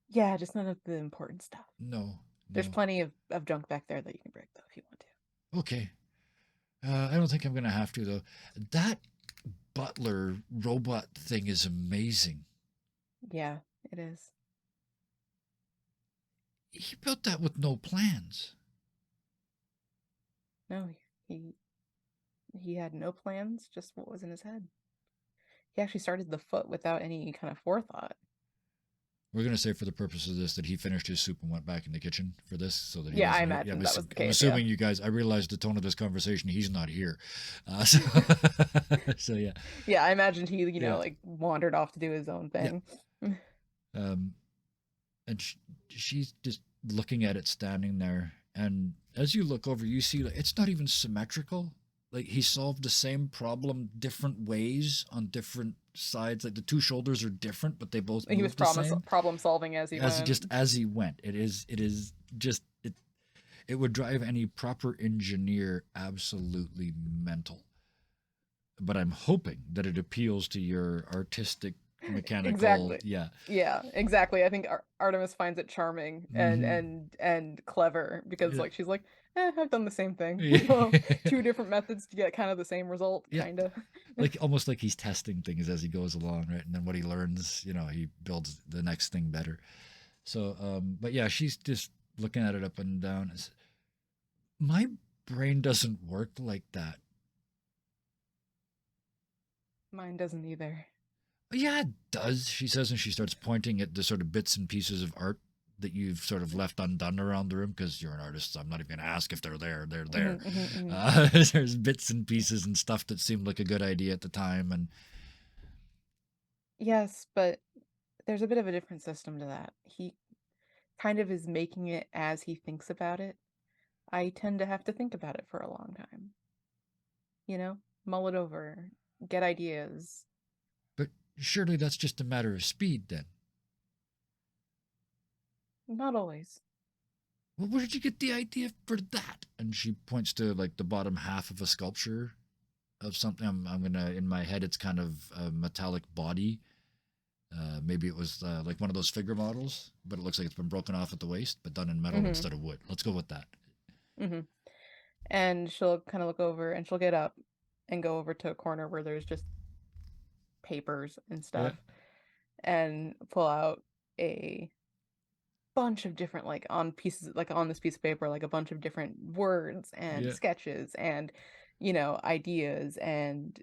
Yeah, just none of the important stuff. No. There's plenty of junk back there that you can break, though, if you want to. Okay. I don't think I'm going to have to, though. That butler robot thing is amazing. Yeah, it is. He built that with no plans. No, he had no plans, just what was in his head. He actually started the foot without any kind of forethought. We're going to say for the purpose of this that he finished his soup and went back in the kitchen for this so that he Yeah, I doesn't know. imagine that was the case. I'm assuming you guys, I realized the tone of this conversation, he's not here. So, so yeah. Yeah, I imagined he, like wandered off to do his own thing. Yeah. And she's just looking at it standing there. And as you look over, you see like, it's not even symmetrical. Like he solved the same problem different ways on different sides. Like the two shoulders are different, but they both He was problem solving as he went. As he went. It is just it would drive any proper engineer absolutely mental. But I'm hoping that it appeals to your artistic mechanical. Exactly. Yeah, exactly. I think Artemis finds it charming and clever because like she's like, I've done the same thing. Two different methods to get kind of the same result, kind of. Like almost like he's testing things as he goes along, right? And then what he learns, he builds the next thing better. So but yeah, she's just looking at it up and down. My brain doesn't work like that. Mine doesn't either. Yeah, it does, she says, and she starts pointing at the sort of bits and pieces of art that you've sort of left undone around the room because you're an artist. So I'm not even going to ask if they're there. They're there. There's bits and pieces and stuff that seemed like a good idea at the time. And yes, but there's a bit of a different system to that. He kind of is making it as he thinks about it. I tend to have to think about it for a long time. Mull it over, get ideas. But surely that's just a matter of speed then. Not always. Well, where did you get the idea for that? And she points to like the bottom half of a sculpture of something. I'm gonna, in my head, it's kind of a metallic body. Maybe it was like one of those figure models, but it looks like it's been broken off at the waist, but done in metal instead of wood. Let's go with that. And she'll kind of look over and she'll get up and go over to a corner where there's just papers and stuff and pull out a bunch of different on this piece of paper, like a bunch of different words and sketches and ideas and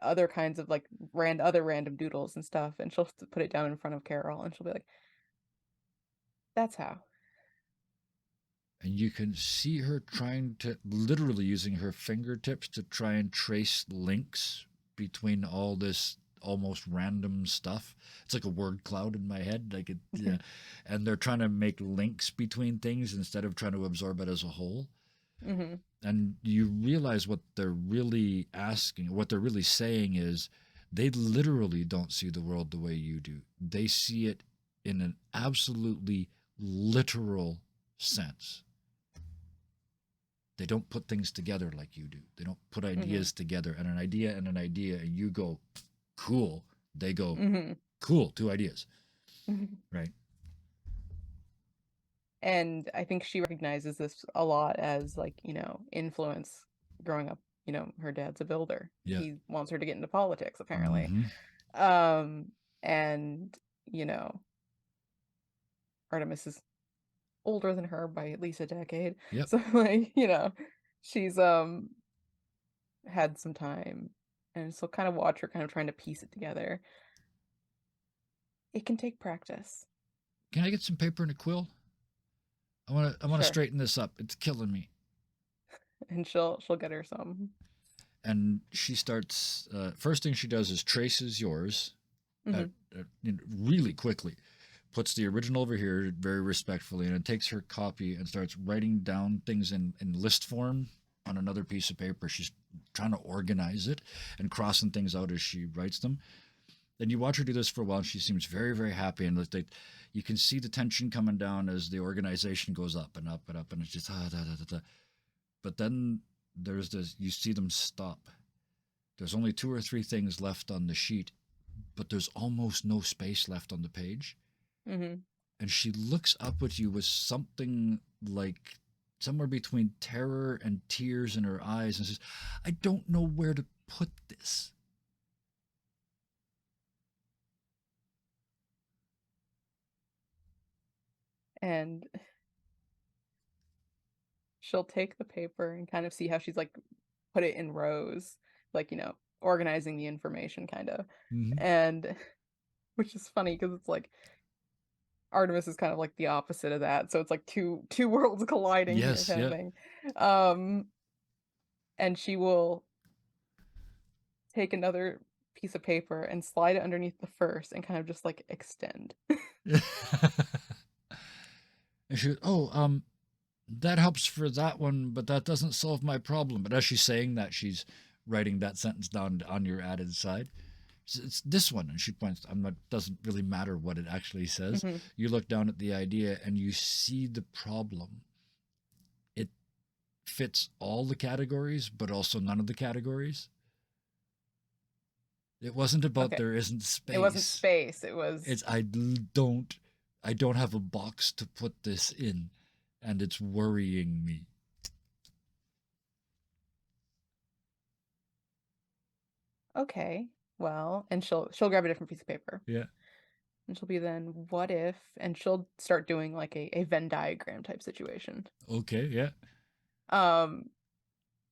other kinds of like other random doodles and stuff, and she'll put it down in front of Carol, and she'll be like, "That's how." And you can see her trying to, literally using her fingertips to try and trace links between all this almost random stuff. It's like a word cloud in my head. Like it, yeah. And they're trying to make links between things instead of trying to absorb it as a whole. Mm-hmm. And you realize what they're really asking, what they're really saying is they literally don't see the world the way you do. They see it in an absolutely literal sense. They don't put things together like you do. They don't put ideas together, and an idea, and you go, cool. They go, cool, 2 ideas. Right. And I think she recognizes this a lot as like, influence growing up. Her dad's a builder. Yeah. He wants her to get into politics, apparently. And, Artemis is older than her by at least a decade. Yep. So like, she's had some time, and so kind of watch her kind of trying to piece it together. It can take practice. Can I get some paper and a quill? I want to Sure. straighten this up. It's killing me. And she'll get her some. And she starts, first thing she does is traces yours really quickly, puts the original over here very respectfully, and then takes her copy and starts writing down things in list form on another piece of paper. She's trying to organize it and crossing things out as she writes them. Then you watch her do this for a while, and she seems very, very happy. And you can see the tension coming down as the organization goes up and up and up, and it's just But then there's this, you see them stop. There's only 2 or 3 things left on the sheet, but there's almost no space left on the page. And she looks up at you with something like somewhere between terror and tears in her eyes and says, I don't know where to put this. And she'll take the paper and kind of see how she's like put it in rows, like, organizing the information kind of. And which is funny because it's like Artemis is kind of like the opposite of that. So it's like two worlds colliding here kind of thing. And she will take another piece of paper and slide it underneath the first and kind of just like extend. And she goes, that helps for that one, but that doesn't solve my problem. But as she's saying that, she's writing that sentence down on your added side. It's this one, and she points. Doesn't really matter what it actually says. You look down at the idea, and you see the problem. It fits all the categories, but also none of the categories. It wasn't about there isn't space. It wasn't space. It was. I don't have a box to put this in, and it's worrying me. Okay, well, and she'll grab a different piece of paper. Yeah. And she'll be then, what if, and she'll start doing like a Venn diagram type situation. Okay, yeah.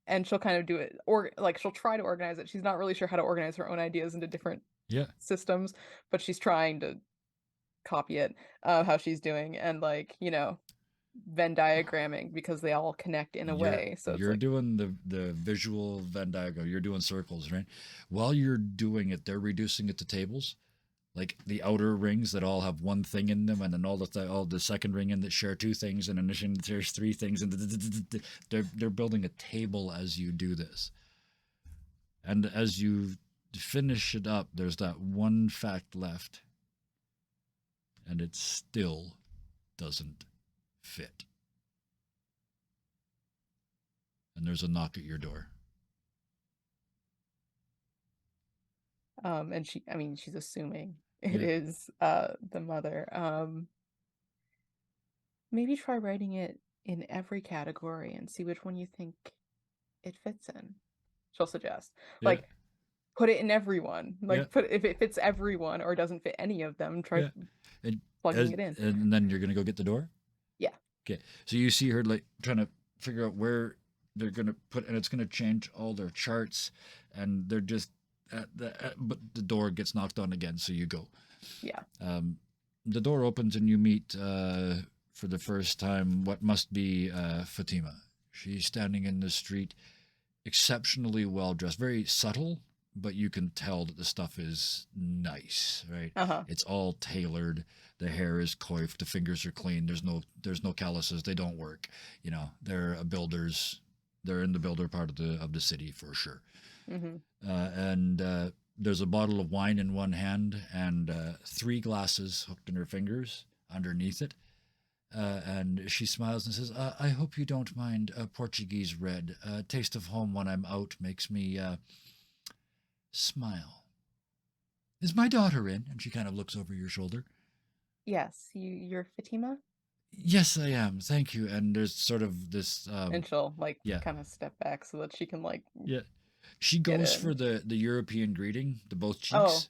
And she'll kind of do it, or like she'll try to organize it. She's not really sure how to organize her own ideas into different systems, but she's trying to copy it, how she's doing, and like, Venn diagramming because they all connect in a way. So you're doing the visual Venn diagram. You're doing circles, right? While you're doing it, they're reducing it to tables, like the outer rings that all have one thing in them, and then all the second ring in that share 2 things, and then there's 3 things, and they're building a table as you do this. And as you finish it up, there's that one fact left, and it still doesn't fit. And there's a knock at your door. And she's assuming it is the mother. Maybe try writing it in every category and see which one you think it fits in. She'll suggest. Like, put it in everyone. Like, if it fits everyone or doesn't fit any of them, try plugging it in. And then you're gonna go get the door? Yeah. Okay. So you see her like trying to figure out where they're gonna put, and it's gonna change all their charts, and they're just but the door gets knocked on again, so you go. Yeah. The door opens and you meet for the first time what must be Fatima. She's standing in the street, exceptionally well dressed, very subtle, but you can tell that the stuff is nice, right? Uh-huh. It's all tailored. The hair is coiffed. The fingers are clean. There's no calluses. They don't work. You know, they're builders. They're in the builder part of the city for sure. Mm-hmm. And there's a bottle of wine in one hand and 3 glasses hooked in her fingers underneath it. And she smiles and says, I hope you don't mind Portuguese red. Taste of home when I'm out makes me smile. Is my daughter in? And she kind of looks over your shoulder. Yes, you're Fatima? Yes, I am. Thank you. And there's sort of this... and she'll like yeah. kind of step back so that she can like yeah. She Get goes in. for the European greeting, the both Oh, cheeks.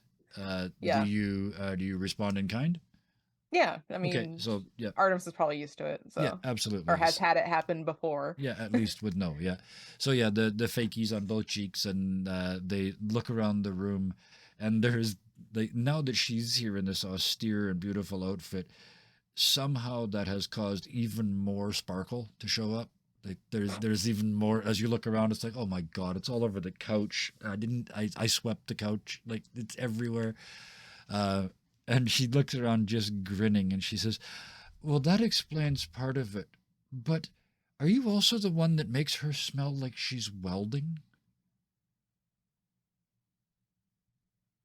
yeah. Do you respond in kind? Yeah, I mean, Okay, so yeah, Artemis is probably used to it, so yeah, absolutely. or has had it happen before. Yeah, at least would know. Yeah, so yeah, the fakies on both cheeks, and they look around the room, and now that she's here in this austere and beautiful outfit, somehow that has caused even more sparkle to show up. Like there's even more as you look around. It's like, oh my god, it's all over the couch. I swept the couch, like it's everywhere. And she looks around just grinning, and she says, well, that explains part of it. But are you also the one that makes her smell like she's welding?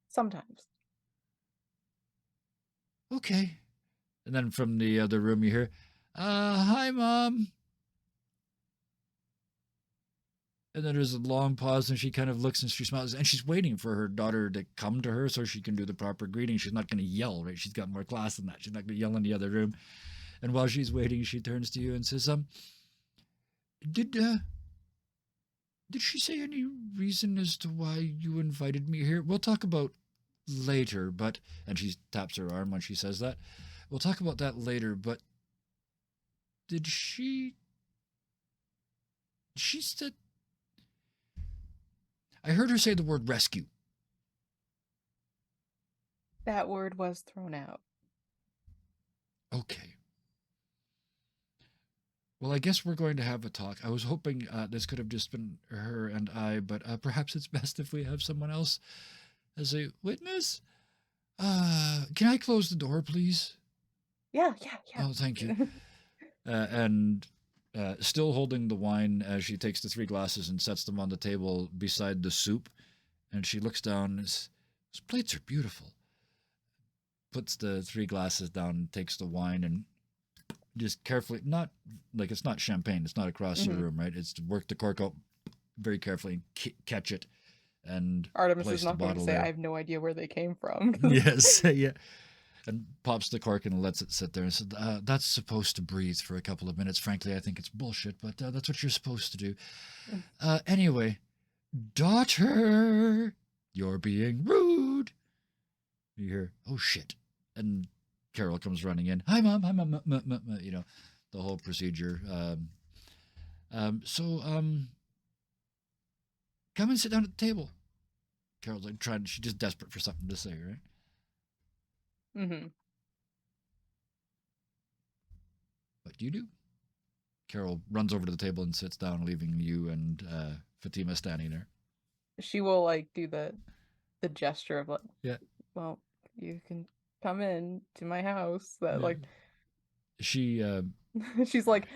Sometimes. Okay. And then from the other room you hear, hi, Mom. And then there's a long pause, and she kind of looks and she smiles, and she's waiting for her daughter to come to her so she can do the proper greeting. She's not going to yell, right? She's got more class than that. She's not going to yell in the other room. And while she's waiting, she turns to you and says, did she say any reason as to why you invited me here? We'll talk about later, but, and she taps her arm when she says that. We'll talk about that later, but did she said, I heard her say the word rescue. That word was thrown out. Okay. Well, I guess we're going to have a talk. I was hoping this could have just been her and I, but perhaps it's best if we have someone else as a witness. Can I close the door, please? Yeah. Oh, thank you. And still holding the wine, as she takes the 3 glasses and sets them on the table beside the soup, and she looks down and says, those plates are beautiful. Puts the 3 glasses down, takes the wine, and just carefully, not like it's not champagne, it's not across the room, right? It's to work the cork out very carefully and catch it. And Artemis place is not the going to bottle say, there. I have no idea where they came from. Yes, yeah. And pops the cork and lets it sit there and said, that's supposed to breathe for a couple of minutes. Frankly, I think it's bullshit, but that's what you're supposed to do. Anyway, daughter, you're being rude. You hear, oh shit. And Carol comes running in. Hi, Mom. Hi, Mom. You know, the whole procedure. So come and sit down at the table. Carol's like she's just desperate for something to say, right? Mm-hmm. What do you do? Carol runs over to the table and sits down, leaving you and Fatima standing there. She will like do the gesture of like, yeah, well, you can come in to my house. That yeah. like she she's like,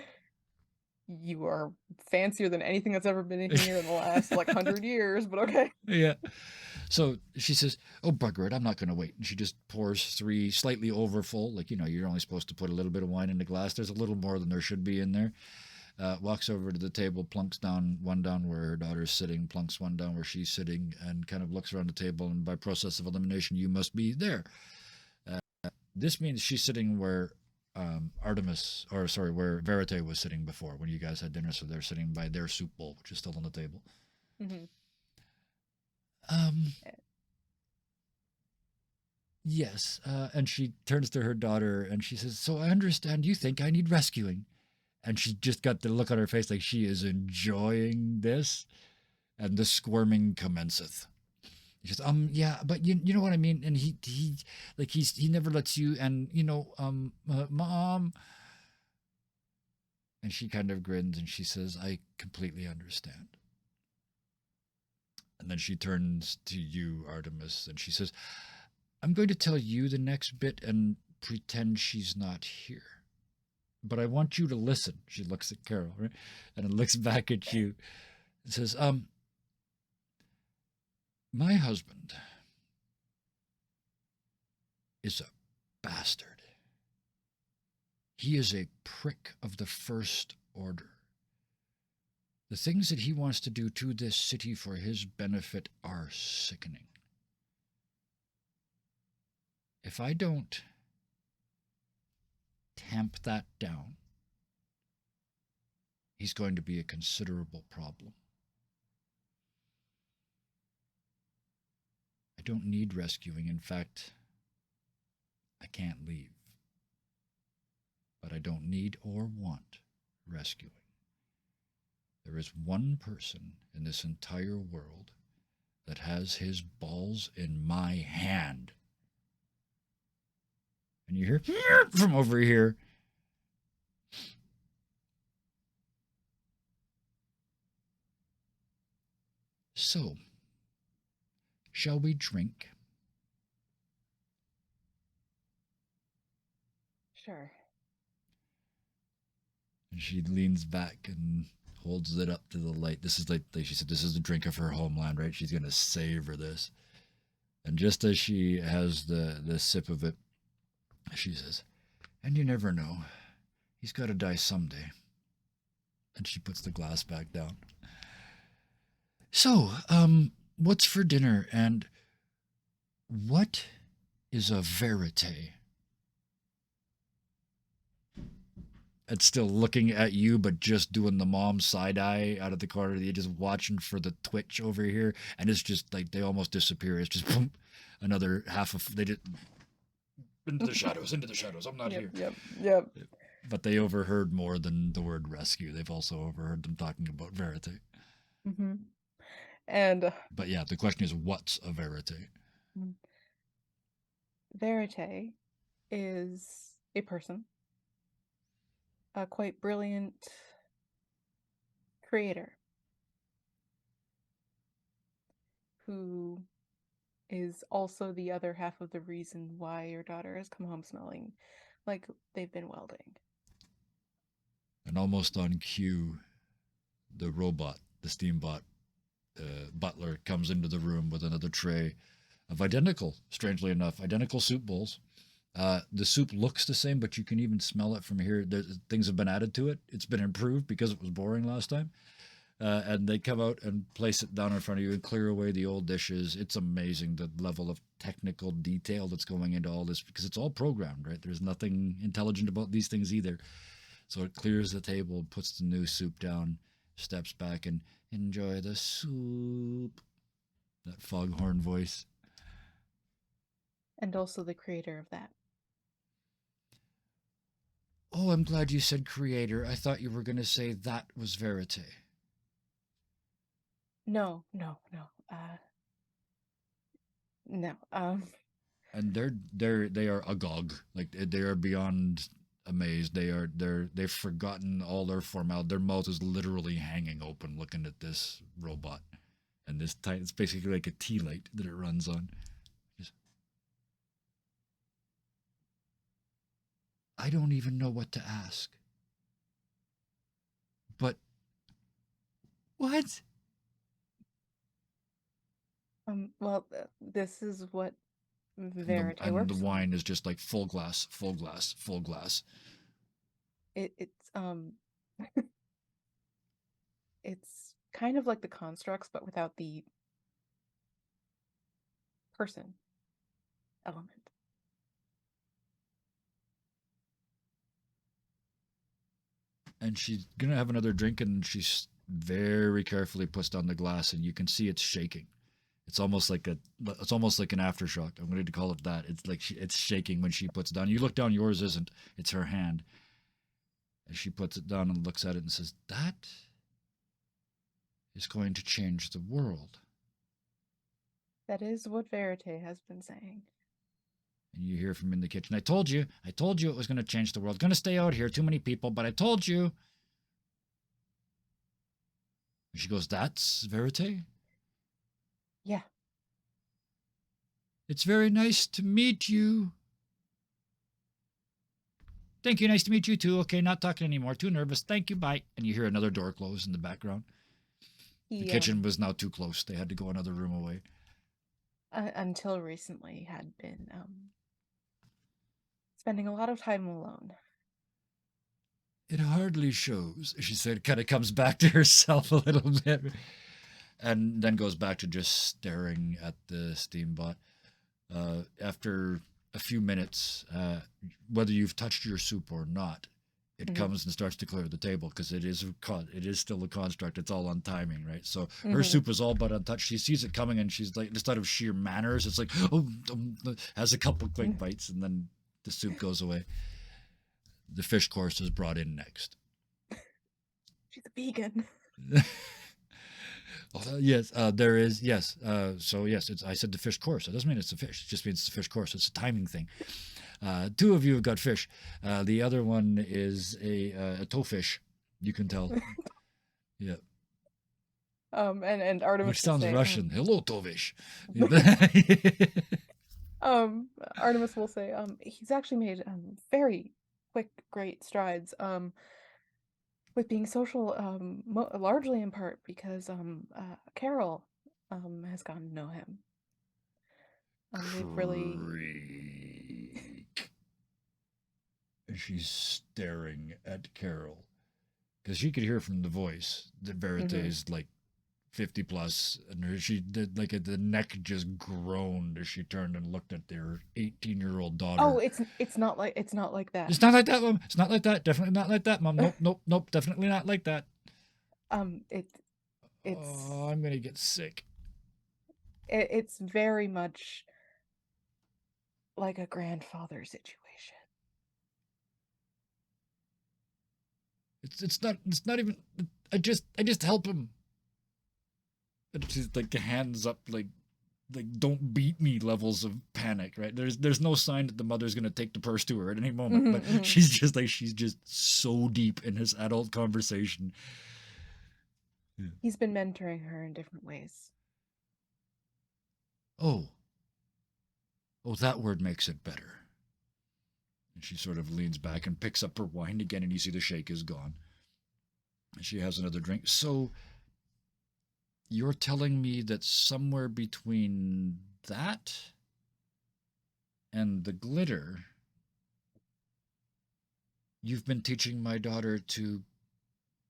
you are fancier than anything that's ever been in here in the last like 100 years, but okay. Yeah. So she says, oh, bugger it, I'm not going to wait. And she just pours 3 slightly over full. Like, you know, you're only supposed to put a little bit of wine in the glass. There's a little more than there should be in there. Walks over to the table, plunks one down where her daughter's sitting, plunks one down where she's sitting, and kind of looks around the table. And by process of elimination, you must be there. This means she's sitting where where Verite was sitting before when you guys had dinner. So they're sitting by their soup bowl, which is still on the table. Mm-hmm. Yes. And she turns to her daughter and she says, so I understand you think I need rescuing. And she just got the look on her face like she is enjoying this. And the squirming commenceth. He says, yeah, but you know what I mean? And he never lets you, and Mom. And she kind of grins and she says, I completely understand. And then she turns to you, Artemis, and she says, I'm going to tell you the next bit and pretend she's not here. But I want you to listen. She looks at Carol, right? And it looks back at you and says, my husband is a bastard. He is a prick of the first order. The things that he wants to do to this city for his benefit are sickening. If I don't tamp that down, he's going to be a considerable problem. I don't need rescuing. In fact, I can't leave. But I don't need or want rescuing. There is one person in this entire world that has his balls in my hand. And you hear from over here. So, shall we drink? Sure. And she leans back and holds it up to the light. This is like she said, this is the drink of her homeland, right? She's going to savor this. And just as she has the sip of it, she says, and you never know. He's got to die someday. And she puts the glass back down. So, what's for dinner? And what is a verite? It's still looking at you, but just doing the mom side eye out of the corner. You're just watching for the twitch over here, and it's just like they almost disappear. It's just boom, another half of they did into the shadows. I'm not here. Yep. But they overheard more than the word rescue. They've also overheard them talking about verite. Mm-hmm. And but yeah, the question is, what's a verite? Verite is a person, a quite brilliant creator who is also the other half of the reason why your daughter has come home smelling like they've been welding. And almost on cue, the robot, the steambot butler comes into the room with another tray of strangely enough, identical soup bowls. The soup looks the same, but you can even smell it from here. Things have been added to it. It's been improved because it was boring last time. And they come out and place it down in front of you and clear away the old dishes. It's amazing the level of technical detail that's going into all this, because it's all programmed, right? There's nothing intelligent about these things either. So it clears the table, puts the new soup down, steps back, and enjoy the soup. That foghorn voice. And also the creator of that. Oh, I'm glad you said creator. I thought you were going to say that was verite. No. No. And they are agog. Like, they are beyond amazed. They've forgotten all their formality. Their mouth is literally hanging open looking at this robot. And it's basically like a tea light that it runs on. I don't even know what to ask. But what? Well, this is what verite and works. The wine is just like full glass. It's it's kind of like the constructs, but without the person element. And she's gonna have another drink, and she's very carefully puts down the glass, and you can see it's shaking. It's almost like an aftershock. I'm going to call it that. It's like it's shaking when she puts it down. You look down, yours isn't. It's her hand. And she puts it down and looks at it and says, that is going to change the world. That is what Verite has been saying. And you hear from in the kitchen, I told you it was going to change the world. Going to stay out here, too many people, but I told you. And she goes, that's Verite? Yeah. It's very nice to meet you. Thank you, nice to meet you too. Okay, not talking anymore. Too nervous. Thank you, bye. And you hear another door close in the background. The kitchen was now too close. They had to go another room away. Until recently had been spending a lot of time alone. It hardly shows, she said, kind of comes back to herself a little bit. And then goes back to just staring at the Steambot. After a few minutes, whether you've touched your soup or not, it comes and starts to clear the table because it is still a construct. It's all on timing, right? So her soup is all but untouched. She sees it coming and she's like, just out of sheer manners, it's like, has a couple quick bites and then the soup goes away. The fish course is brought in next. She's a vegan. Yes, there is. Yes. So yes, I said the fish course. It doesn't mean it's a fish. It just means it's a fish course. It's a timing thing. 2 of you have got fish. The other one is a toefish. You can tell. Yeah. And Artemis Which sounds will say, Russian. Hello, toefish. Artemis will say, he's actually made very quick, great strides. With being social, largely in part because Carol has gotten to know him. They've really. And she's staring at Carol because she could hear from the voice that Verite is like 50 plus, and she did like the neck just groaned as she turned and looked at their 18-year-old daughter. Oh, it's not like that. It's not like that, Mom. It's not like that. Definitely not like that, Mom. Nope. Definitely not like that. It's. Oh, I'm gonna get sick. It's very much like a grandfather situation. It's not even. I just help him. And she's like hands up, like don't beat me levels of panic, right? There's no sign that the mother's gonna take the purse to her at any moment, but she's just so deep in his adult conversation. Yeah. He's been mentoring her in different ways. Oh, that word makes it better. And she sort of leans back and picks up her wine again, and you see the shake is gone. And she has another drink. So you're telling me that somewhere between that and the glitter, you've been teaching my daughter to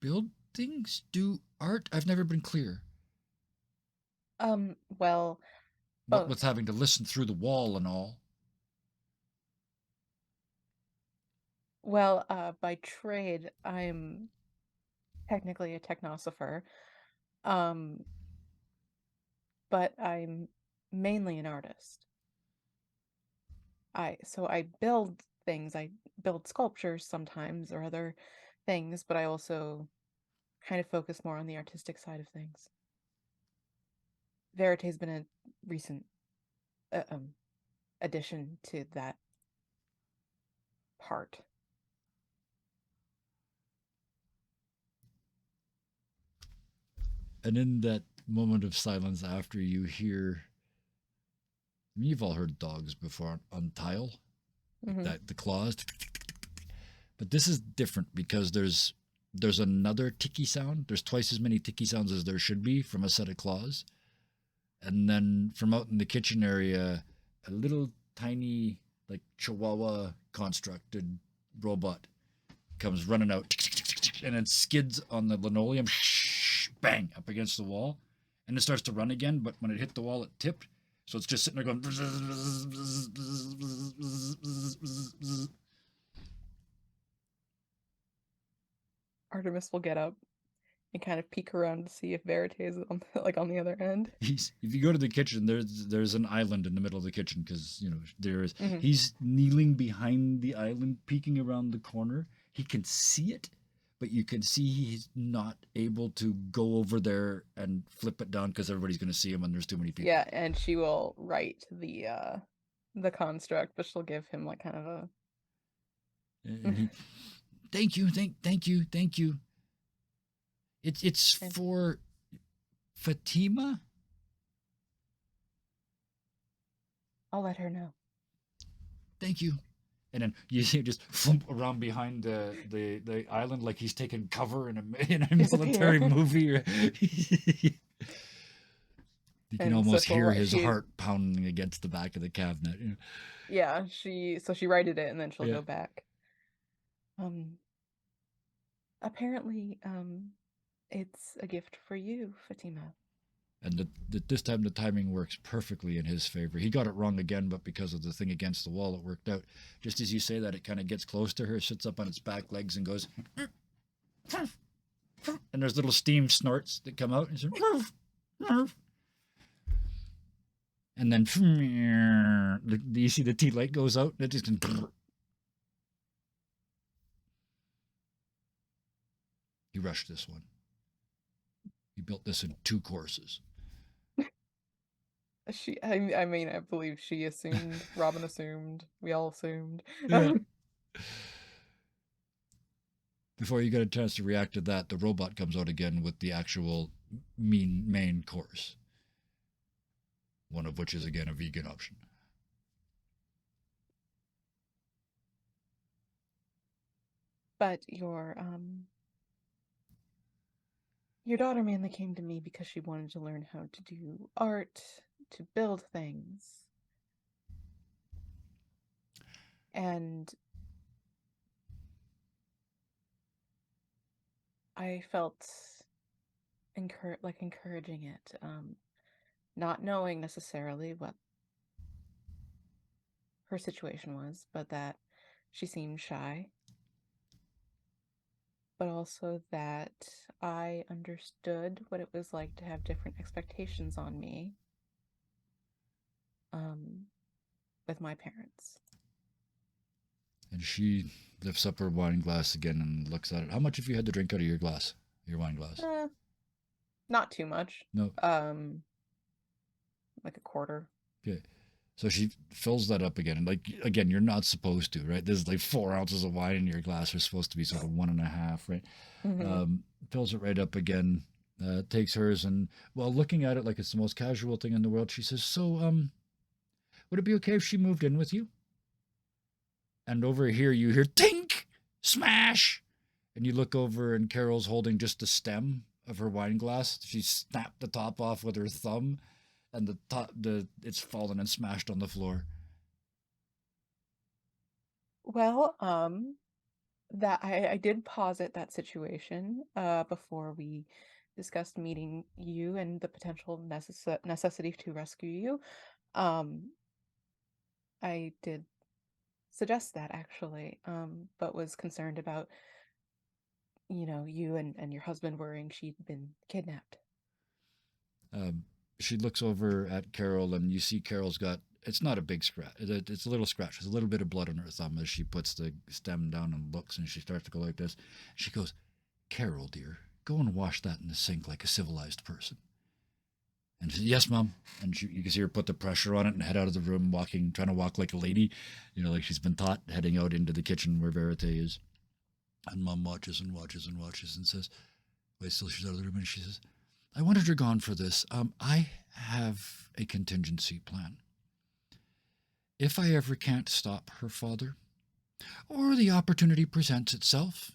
build things, do art? I've never been clear. Well, what with having to listen through the wall and all. Well, by trade, I'm technically a technosopher. But I'm mainly an artist. So I build things. I build sculptures sometimes or other things, but I also kind of focus more on the artistic side of things. Verite's been a recent addition to that part. And in that moment of silence after, you hear, I mean, you've all heard dogs before on tile, the claws, but this is different because there's another ticky sound. There's twice as many ticky sounds as there should be from a set of claws. And then from out in the kitchen area, a little tiny, like Chihuahua constructed robot comes running out and it skids on the linoleum, bang, up against the wall. And it starts to run again, but when it hit the wall, it tipped. So it's just sitting there going. Artemis will get up and kind of peek around to see if Verite is on the other end. If you go to the kitchen, there's an island in the middle of the kitchen because there's. He's kneeling behind the island, peeking around the corner. He can see it, but you can see he's not able to go over there and flip it down because everybody's going to see him and there's too many people. Yeah, and she will write the construct, but she'll give him like kind of a And he, thank you. It's And- for Fatima. I'll let her know. Thank you. And then you see him just flump around behind the island like he's taking cover in a military Disappear. movie. You can And so almost she'll hear write- his she- heart pounding against the back of the cabinet. You know? Yeah, she righted it and then she'll Yeah. go back. Apparently, it's a gift for you, Fatima. And this time the timing works perfectly in his favor. He got it wrong again, but because of the thing against the wall, it worked out. Just as you say that, it kind of gets close to her, sits up on its back legs and goes... And there's little steam snorts that come out. And then you see the tea light goes out. It just... He rushed this one. He built this in 2 courses. I mean, I believe she assumed, Robin assumed, we all assumed. Yeah. Before you get a chance to react to that, the robot comes out again with the actual main course. One of which is, again, a vegan option. But your daughter mainly came to me because she wanted to learn how to do art, to build things. And I felt encouraging it, not knowing necessarily what her situation was, but that she seemed shy. But also that I understood what it was like to have different expectations on me with my parents. And she lifts up her wine glass again and looks at it. How much have you had to drink out of your glass? Your wine glass? Not too much. No. Like a quarter. Okay. So she fills that up again. And like, again, you're not supposed to, right? There's like 4 ounces of wine in your glass. You're supposed to be sort of 1.5, right? Mhm. Fills it right up again. Takes hers and, well, looking at it like it's the most casual thing in the world, she says, so, would it be okay if she moved in with you? And over here you hear tink, smash. And you look over and Carol's holding just the stem of her wine glass. She snapped the top off with her thumb. And it's fallen and smashed on the floor. Well, that I did posit that situation before we discussed meeting you and the potential necessity to rescue you. I did suggest that actually, but was concerned about, you and your husband worrying she'd been kidnapped. She looks over at Carol and you see Carol's got, it's not a big scratch. It's a little scratch. There's a little bit of blood on her thumb as she puts the stem down and looks and she starts to go like this. She goes, Carol, dear, go and wash that in the sink like a civilized person. And she says, yes, Mom. And you can see her put the pressure on it and head out of the room, trying to walk like a lady, like she's been taught, heading out into the kitchen where Verite is. And Mom watches and watches and watches and says, waits till she's out of the room and she says, I wanted her gone for this. I have a contingency plan. If I ever can't stop her father, or the opportunity presents itself,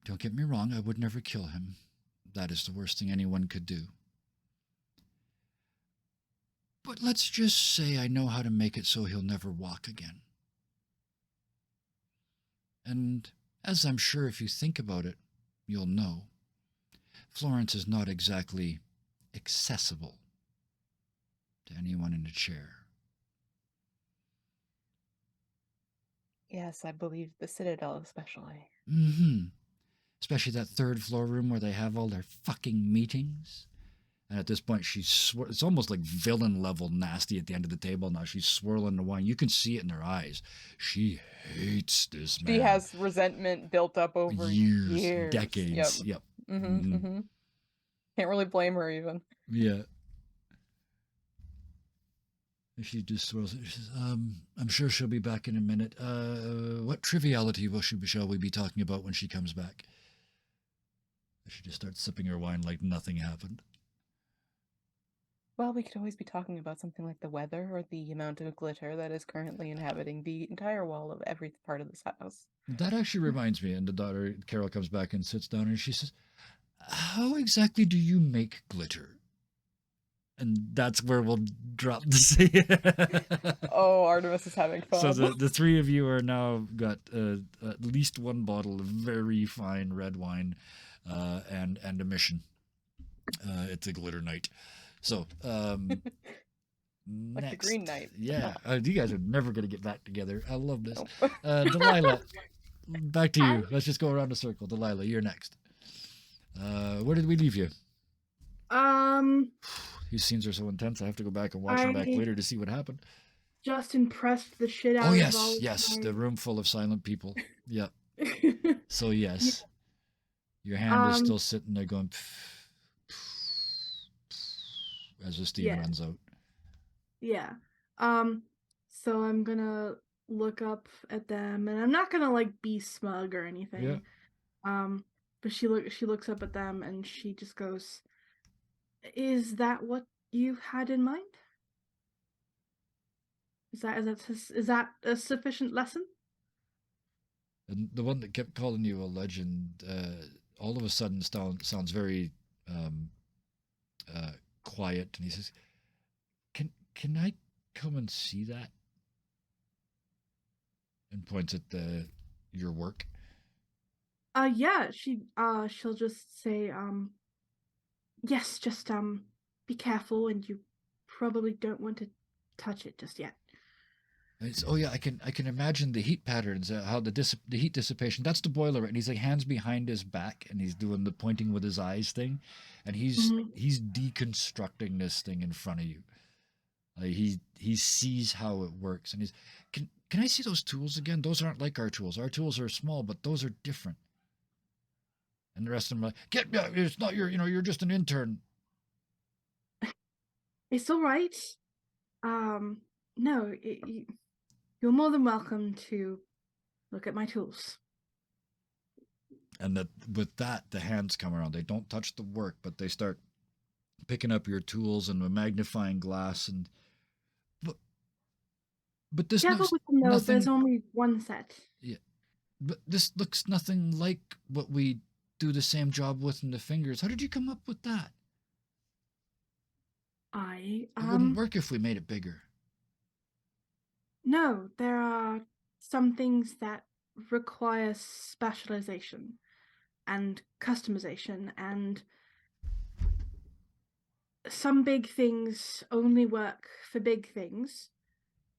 don't get me wrong, I would never kill him. That is the worst thing anyone could do. But let's just say I know how to make it so he'll never walk again. And as I'm sure if you think about it, you'll know, Florence is not exactly accessible to anyone in a chair. Yes, I believe the Citadel especially. Mm-hmm. Especially that 3rd floor room where they have all their fucking meetings. And at this point, it's almost like villain level nasty at the end of the table now. She's swirling the wine. You can see it in her eyes. She hates this man. She has resentment built up over years. decades. Yep. Yep. Mm-hmm, Mhm. mm-hmm. Can't really blame her even. Yeah. She just swirls it. She says, I'm sure she'll be back in a minute. What triviality shall we be talking about when she comes back? She just starts sipping her wine like nothing happened. Well, we could always be talking about something like the weather or the amount of glitter that is currently inhabiting the entire wall of every part of this house. That actually reminds me, and the daughter, Carol, comes back and sits down and she says, how exactly do you make glitter? And that's where we'll drop the scene. Oh, Artemis is having fun. So the three of you are now got at least one bottle of very fine red wine and a mission. It's a glitter night. So like next, the Green Knight. yeah, you guys are never gonna get back together. I love this. Nope. Delilah, back to you. Let's just go around the circle. Delilah, you're next. Where did we leave you? These scenes are so intense. I have to go back and watch them back later to see what happened. Just impressed the shit out Oh of yes, all of yes, my- the room full of silent people. Yep. So yes, your hand is still sitting there going as the steam Yeah. runs out. Yeah. So I'm gonna look up at them, and I'm not gonna like be smug or anything. Yeah. But she looks up at them and she just goes, "Is that what you had in mind? Is that a sufficient lesson?" And the one that kept calling you a legend, all of a sudden sounds very quiet, and he says, "Can I come and see that?" And points at your work. Yeah, she'll just say, yes, just be careful, and you probably don't want to touch it just yet. Oh yeah, I can imagine the heat patterns, how the heat dissipation. That's the boiler, and he's like hands behind his back, and he's doing the pointing with his eyes thing, and he's deconstructing this thing in front of you. He sees how it works, and he's can I see those tools again? Those aren't like our tools. Our tools are small, but those are different. And the rest of them are like, it's not you're just an intern. It's all right. No, you're more than welcome to look at my tools. And with that, the hands come around. They don't touch the work, but they start picking up your tools and a magnifying glass. And but this Careful looks with them, though. nothing. There's only one set. Yeah, but this looks nothing like what we do the same job with in the fingers. How did you come up with that? It wouldn't work if we made it bigger. No, there are some things that require specialization and customization, and some big things only work for big things,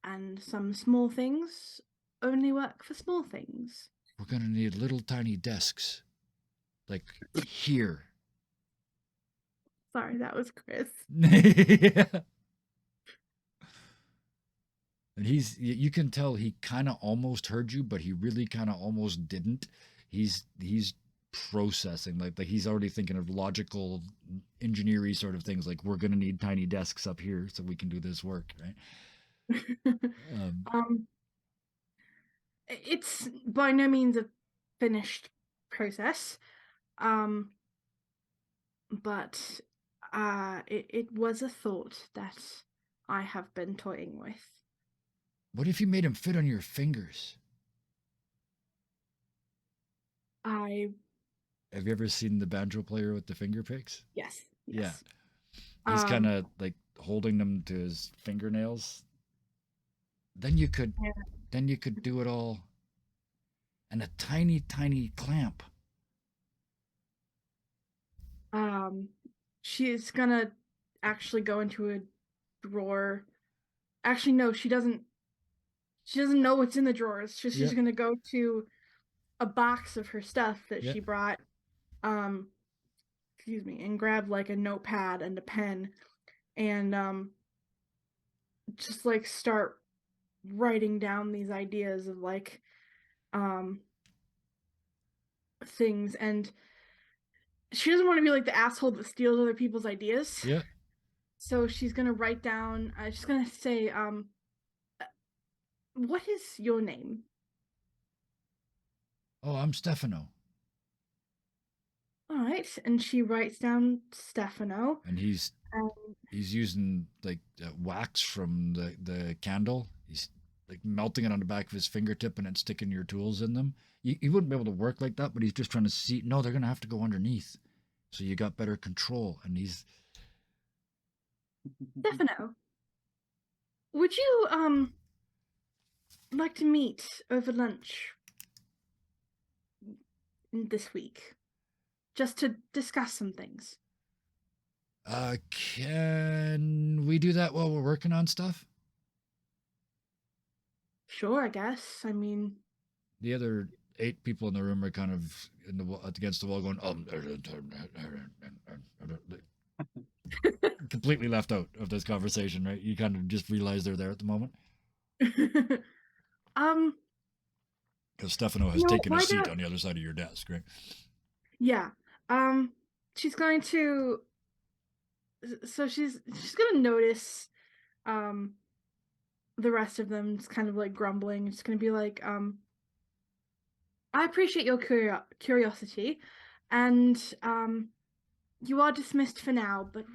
and some small things only work for small things. We're gonna need little tiny desks, like here. Sorry, that was Chris. Yeah. And you can tell he kind of almost heard you, but he really kind of almost didn't. He's processing, like he's already thinking of logical engineering sort of things, like we're gonna need tiny desks up here so we can do this work, right? It's by no means a finished process, but it was a thought that I have been toying with. What if you made him fit on your fingers? Have you ever seen the banjo player with the finger picks? Yes. Yeah. He's kind of like holding them to his fingernails. Then you could do it all. And a tiny, tiny clamp. She's gonna actually go into a drawer. Actually, no, she doesn't know what's in the drawers. She's gonna go to a box of her stuff that she brought. Excuse me, and grab like a notepad and a pen, and just like start writing down these ideas of like things, and she doesn't want to be like the asshole that steals other people's ideas. Yeah. So she's gonna write down. She's gonna say, "What is your name?" Oh, I'm Stefano. All right, and she writes down Stefano. And he's using like wax from the candle. He's like melting it on the back of his fingertip and then sticking your tools in them. You wouldn't be able to work like that, but he's just trying to see. No, they're gonna have to go underneath, so you got better control. And he's Stefano, would you like to meet over lunch this week, just to discuss some things? Can we do that while we're working on stuff? Sure, I guess. I mean, The other 8 people in the room are kind of against the wall, going, completely left out of this conversation, right? You kind of just realize they're there at the moment because Stefano has taken a seat on the other side of your desk, right? Yeah. She's going to. So she's gonna notice, the rest of them just kind of like grumbling. It's gonna be like, I appreciate your curiosity, and you are dismissed for now, but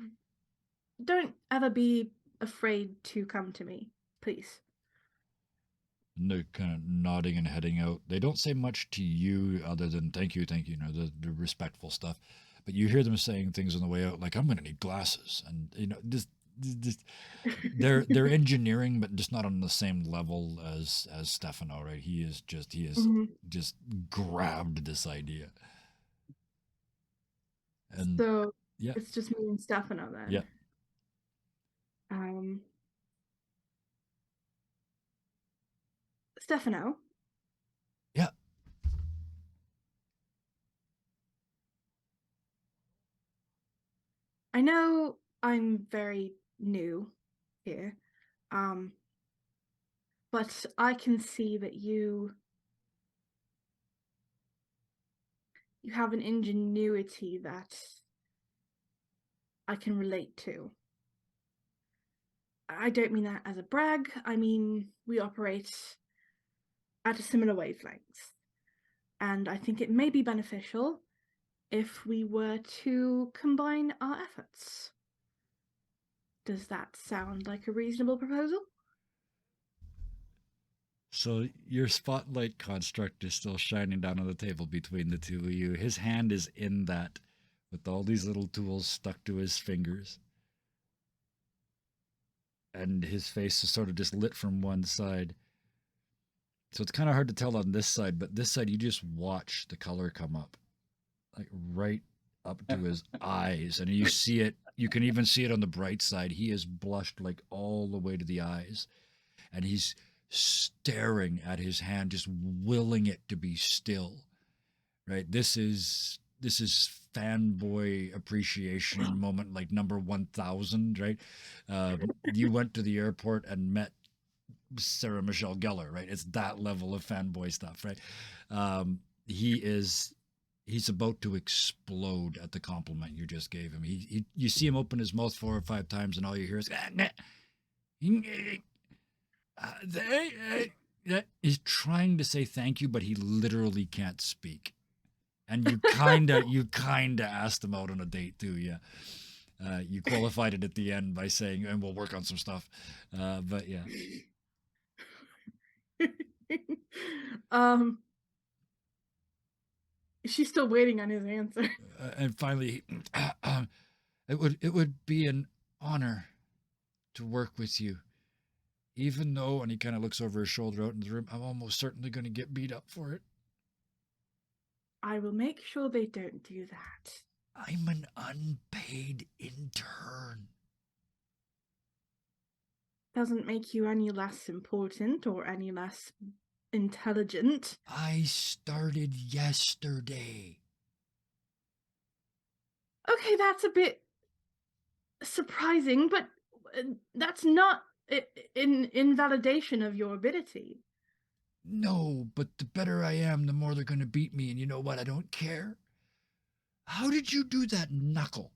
don't ever be afraid to come to me, please. And they're kind of nodding and heading out. They don't say much to you other than thank you, the respectful stuff. But you hear them saying things on the way out, like I'm going to need glasses, and just they're engineering, but just not on the same level as Stefano, right? He is just grabbed this idea, and So yeah, it's just me and Stefano then. Yeah. Stefano. Yeah. I know I'm very new here, but I can see that you have an ingenuity that I can relate to. I don't mean that as a brag. I mean, we operate at a similar wavelength. And I think it may be beneficial if we were to combine our efforts. Does that sound like a reasonable proposal? So your spotlight construct is still shining down on the table between the two of you. His hand is in that with all these little tools stuck to his fingers. And his face is sort of just lit from one side. So it's kind of hard to tell on this side, but this side you just watch the color come up. Like right up to his eyes. And you see it, you can even see it on the bright side. He is blushed like all the way to the eyes. And he's staring at his hand, just willing it to be still. Right? This is fanboy appreciation moment, like number 1000, right? You went to the airport and met Sarah Michelle Gellar, right? It's that level of fanboy stuff, right? He's about to explode at the compliment you just gave him. You see him open his mouth 4 or 5 times, and all you hear is he's trying to say thank you, but he literally can't speak. And you kinda asked him out on a date too, yeah. You qualified it at the end by saying, and we'll work on some stuff. But yeah. She's still waiting on his answer. And finally, it would be an honor to work with you. Even though, and he kind of looks over his shoulder out in the room, I'm almost certainly going to get beat up for it. I will make sure they don't do that. I'm an unpaid intern. Doesn't make you any less important or any less intelligent. I started yesterday. Okay, that's a bit surprising, but that's not invalidation of your ability. No, but the better I am, the more they're going to beat me. And you know what? I don't care. How did you do that, Knuckle?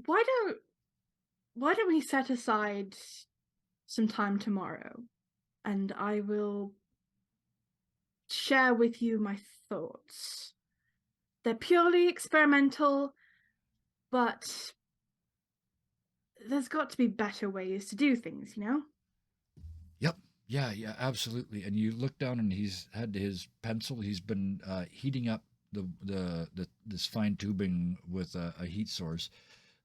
Why don't we set aside some time tomorrow, and I will share with you my thoughts. They're purely experimental, but there's got to be better ways to do things, you know? Yep. Yeah, absolutely. And you look down, and he's had his pencil. He's been heating up this fine tubing with a heat source,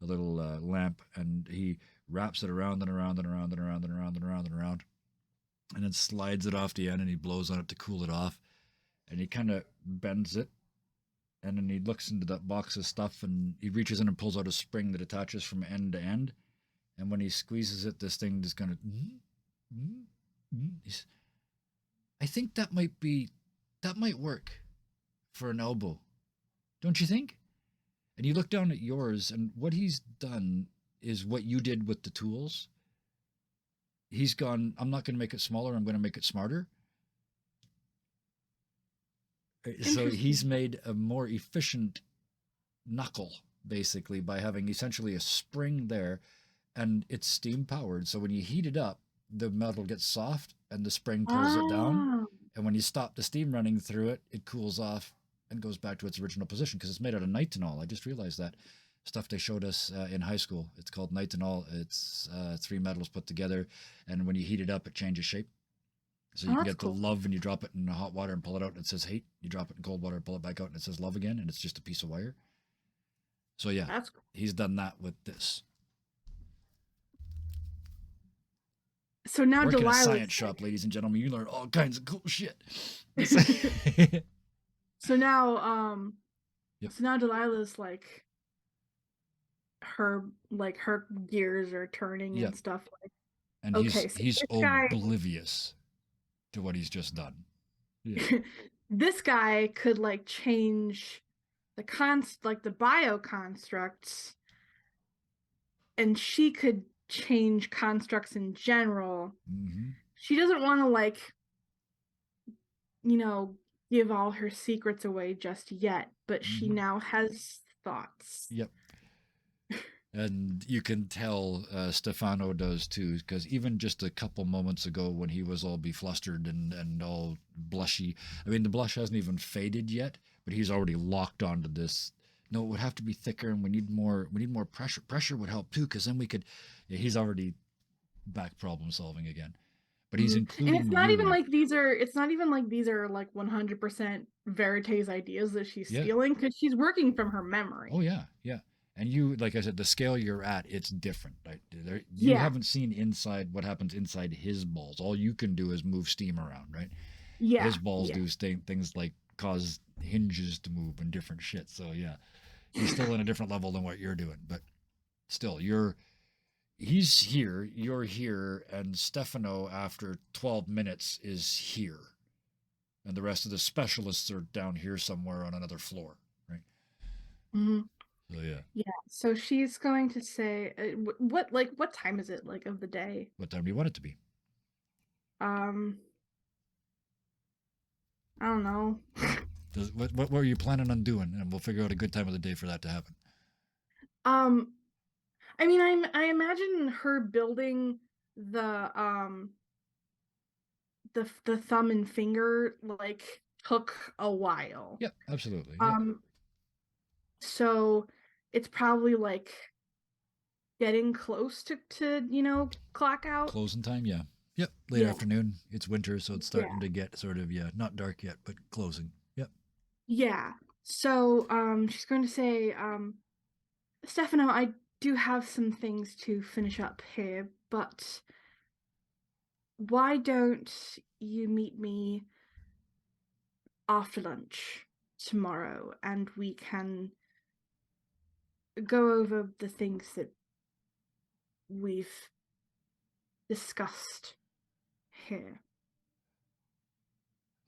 a little lamp, and he wraps it around and around and around and around and around and around and around, and then slides it off the end, and he blows on it to cool it off, and he kind of bends it, and then he looks into that box of stuff, and he reaches in and pulls out a spring that attaches from end to end, and when he squeezes it, this thing is going to I think that might work for an elbow, don't you think? And you look down at yours, and what he's done is what you did with the tools. He's gone, I'm not going to make it smaller, I'm going to make it smarter. So he's made a more efficient knuckle, basically, by having essentially a spring there, and it's steam powered. So when you heat it up, the metal gets soft and the spring pulls it down. And when you stop the steam running through it, it cools off and goes back to its original position, because it's made out of nitinol. I just realized that. Stuff they showed us in high school. It's called nitinol. It's 3 metals put together, and when you heat it up, it changes shape. So you can get the love, and you drop it in hot water and pull it out, and it says hate. You drop it in cold water and pull it back out, and it says love again, and it's just a piece of wire. So yeah, That's cool. He's done that with this. So now Work in a Delilah's science shop, ladies and gentlemen. You learn all kinds of cool shit. So now Yep. so now Delilah's like her gears are turning Yep. and stuff like. And Okay, he's so this guy- oblivious to what he's just done. Yeah. This guy could like change the bio constructs, and she could change constructs in general. Mm-hmm. She doesn't want to like, give all her secrets away just yet, but she Mhm. now has thoughts. Yep. And you can tell Stefano does too, because even just a couple moments ago when he was all beflustered and all blushy, I mean, the blush hasn't even faded yet, but he's already locked onto this. No, it would have to be thicker, and we need more pressure. Pressure would help too, because then we could. Yeah, he's already back problem solving again. But he's including. And it's not even like these are. It's not even like these are like 100% Verity's ideas that she's stealing, because she's working from her memory. Oh yeah. And you, like I said, the scale you're at, it's different. Right? You haven't seen inside what happens inside his balls. All you can do is move steam around, right? Yeah. His balls do things like cause hinges to move and different shit. So yeah, he's still in a different level than what you're doing. But still, he's here, you're here, and Stefano, after 12 minutes, is here. And the rest of the specialists are down here somewhere on another floor, right? Mm-hmm. So yeah. Yeah. So she's going to say, what time is it, like, of the day? What time do you want it to be? I don't know. What were you planning on doing? And we'll figure out a good time of the day for that to happen. I mean, I imagine her building the thumb and finger like took a while. Yeah, absolutely. So it's probably like getting close to clock out. Closing time, yeah. Yep, late afternoon. It's winter, so it's starting to get sort of, not dark yet, but closing. Yep. Yeah. So she's going to say, Stefano, I do have some things to finish up here, but why don't you meet me after lunch tomorrow, and we can go over the things that we've discussed here.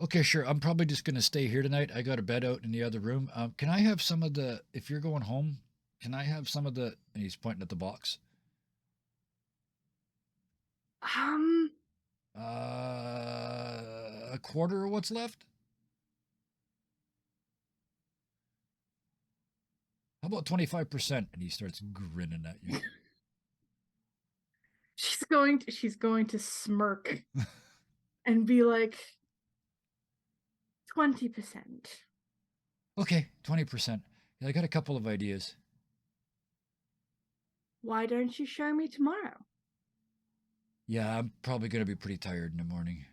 Okay, sure. I'm probably just going to stay here tonight. I got a bed out in the other room. Can I have some of if you're going home, Can I have some of the? And he's pointing at the box. A quarter of what's left? How about 25%? And he starts grinning at you. She's going to smirk and be like 20%. Okay, 20%. Yeah, I got a couple of ideas. Why don't you show me tomorrow? Yeah, I'm probably going to be pretty tired in the morning.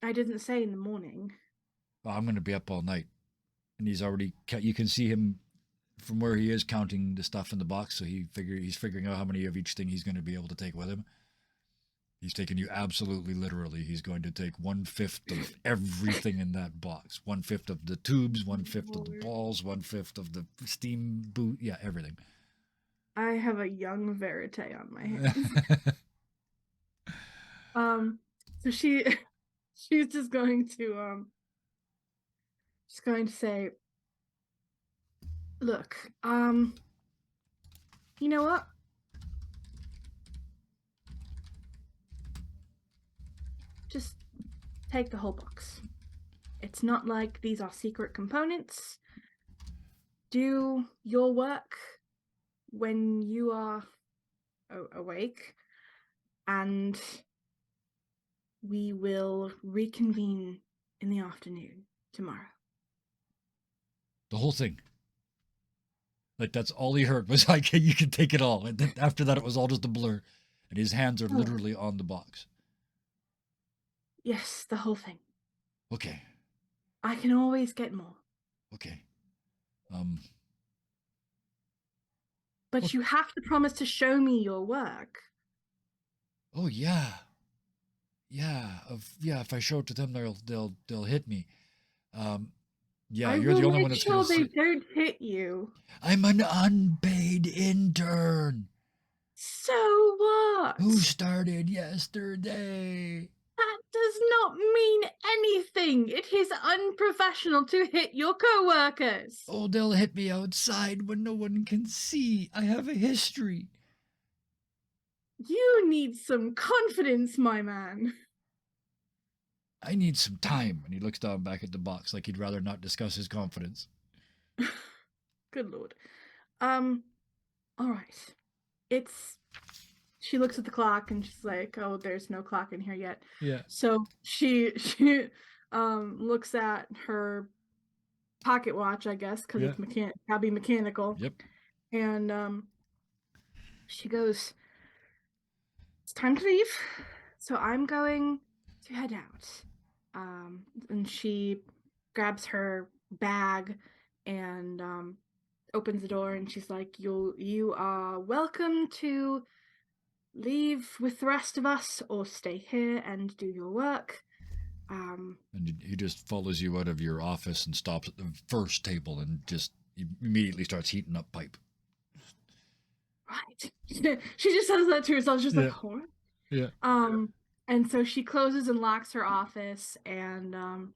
I didn't say in the morning. Well, I'm going to be up all night. And he's already, you can see him from where he is counting the stuff in the box. So he's figuring out how many of each thing he's going to be able to take with him. He's taking you absolutely literally. He's going to take 1/5 of everything in that box. 1/5 of the tubes, 1/5 of the balls, 1/5 of the steam boot. Yeah, everything. I have a young verite on my hands. So she's just going to say, look, you know what? Just take the whole box. It's not like these are secret components. Do your work when you are awake, and we will reconvene in the afternoon tomorrow. The whole thing. Like, that's all he heard was like, you can take it all. And then after that, it was all just a blur. And his hands are literally on the box. Yes, the whole thing. Okay. I can always get more. Okay. But Okay. you have to promise to show me your work. Oh yeah. Yeah. If I show it to them, they'll hit me. Yeah, you're the only one that's gonna gonna they don't hit you. I'm an unpaid intern. So what? Who started yesterday? That does not mean anything. It is unprofessional to hit your co-workers. Oh, they'll hit me outside when no one can see. I have a history. You need some confidence, my man. I need some time. And he looks down back at the box like he'd rather not discuss his confidence. Good lord. All right. She looks at the clock and she's like, "Oh, there's no clock in here yet." Yeah. So she looks at her pocket watch, I guess, because it's gotta be mechanical. Yep. And she goes, "It's time to leave. So I'm going to head out." And she grabs her bag and opens the door, and she's like, "You are welcome to leave with the rest of us or stay here and do your work." And he just follows you out of your office and stops at the first table and just immediately starts heating up pipe. Right. She just says that to herself. She's like, "Huh?" Yeah. And so she closes and locks her office and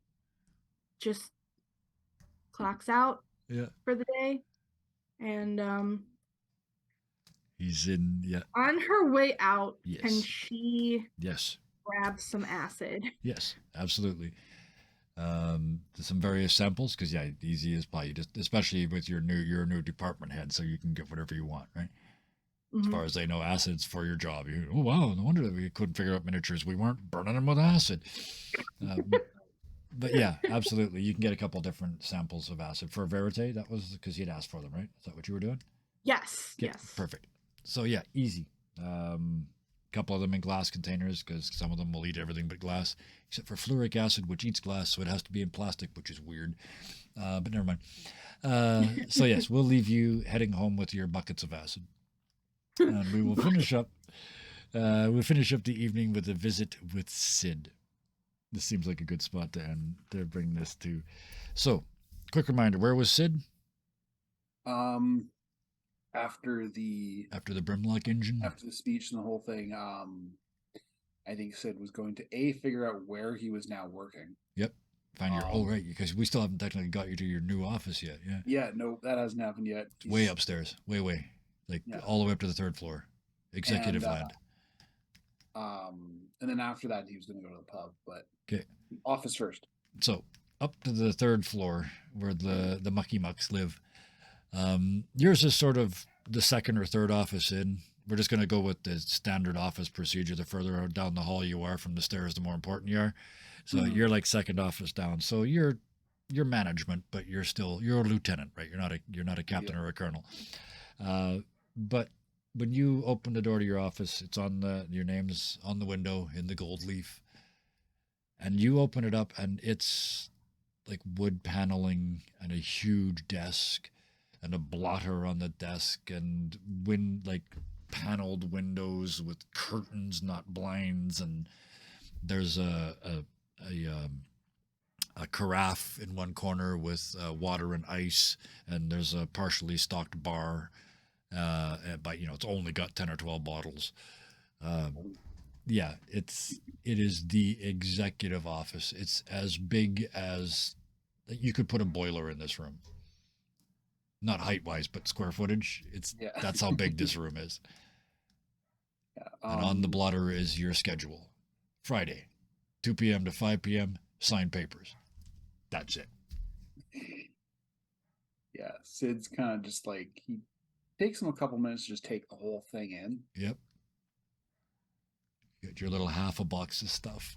just clocks out for the day. And he's in. Yeah. On her way out, Yes. can she Yes. grab some acid? Yes, absolutely. Some various samples, because easy as pie. Just, especially with your new department head, so you can get whatever you want, right? As far as they know, acid's for your job. Oh wow, no wonder that we couldn't figure out miniatures. We weren't burning them with acid. But yeah, absolutely, you can get a couple different samples of acid for Verite. That was because you'd asked for them, right? Is that what you were doing? Yes. Yes. Perfect. So yeah, easy. Couple of them in glass containers because some of them will eat everything but glass, except for fluoric acid, which eats glass, so it has to be in plastic, which is weird. But never mind. So yes, we'll leave you heading home with your buckets of acid, and we will finish up. We'll finish up the evening with a visit with Sid. This seems like a good spot to end. To bring this to. So, quick reminder: where was Sid? After the Brimlock engine. After the speech and the whole thing, I think Sid was going to figure out where he was now working. Yep. Find your right, because we still haven't technically got you to your new office yet. Yeah. Yeah, no, that hasn't happened yet. It's way upstairs, way, like all the way up to the 3rd floor, executive land. And then after that, he was going to go to the pub, but okay, office first. So up to the 3rd floor where the mucky mucks live. Yours is sort of the 2nd or 3rd office in. We're just going to go with the standard office procedure. The further down the hall you are from the stairs, the more important you are. So you're like 2nd office down. So you're management, but you're a lieutenant, right? You're not a captain or a colonel. But when you open the door to your office, it's on your name's on the window in the gold leaf, and you open it up, and it's like wood paneling and a huge desk and a blotter on the desk and paneled windows with curtains, not blinds, and there's a carafe in one corner with water and ice, and there's a partially stocked bar, but it's only got 10 or 12 bottles. It is the executive office. It's as big as you could put a boiler in this room. Not height wise, but square footage. That's how big this room is. And on the blotter is your schedule. Friday, 2 p.m. to 5 p.m., sign papers. That's it. Yeah, Sid's kind of just like, he takes him a couple minutes to just take the whole thing in. Yep. You got your little half a box of stuff.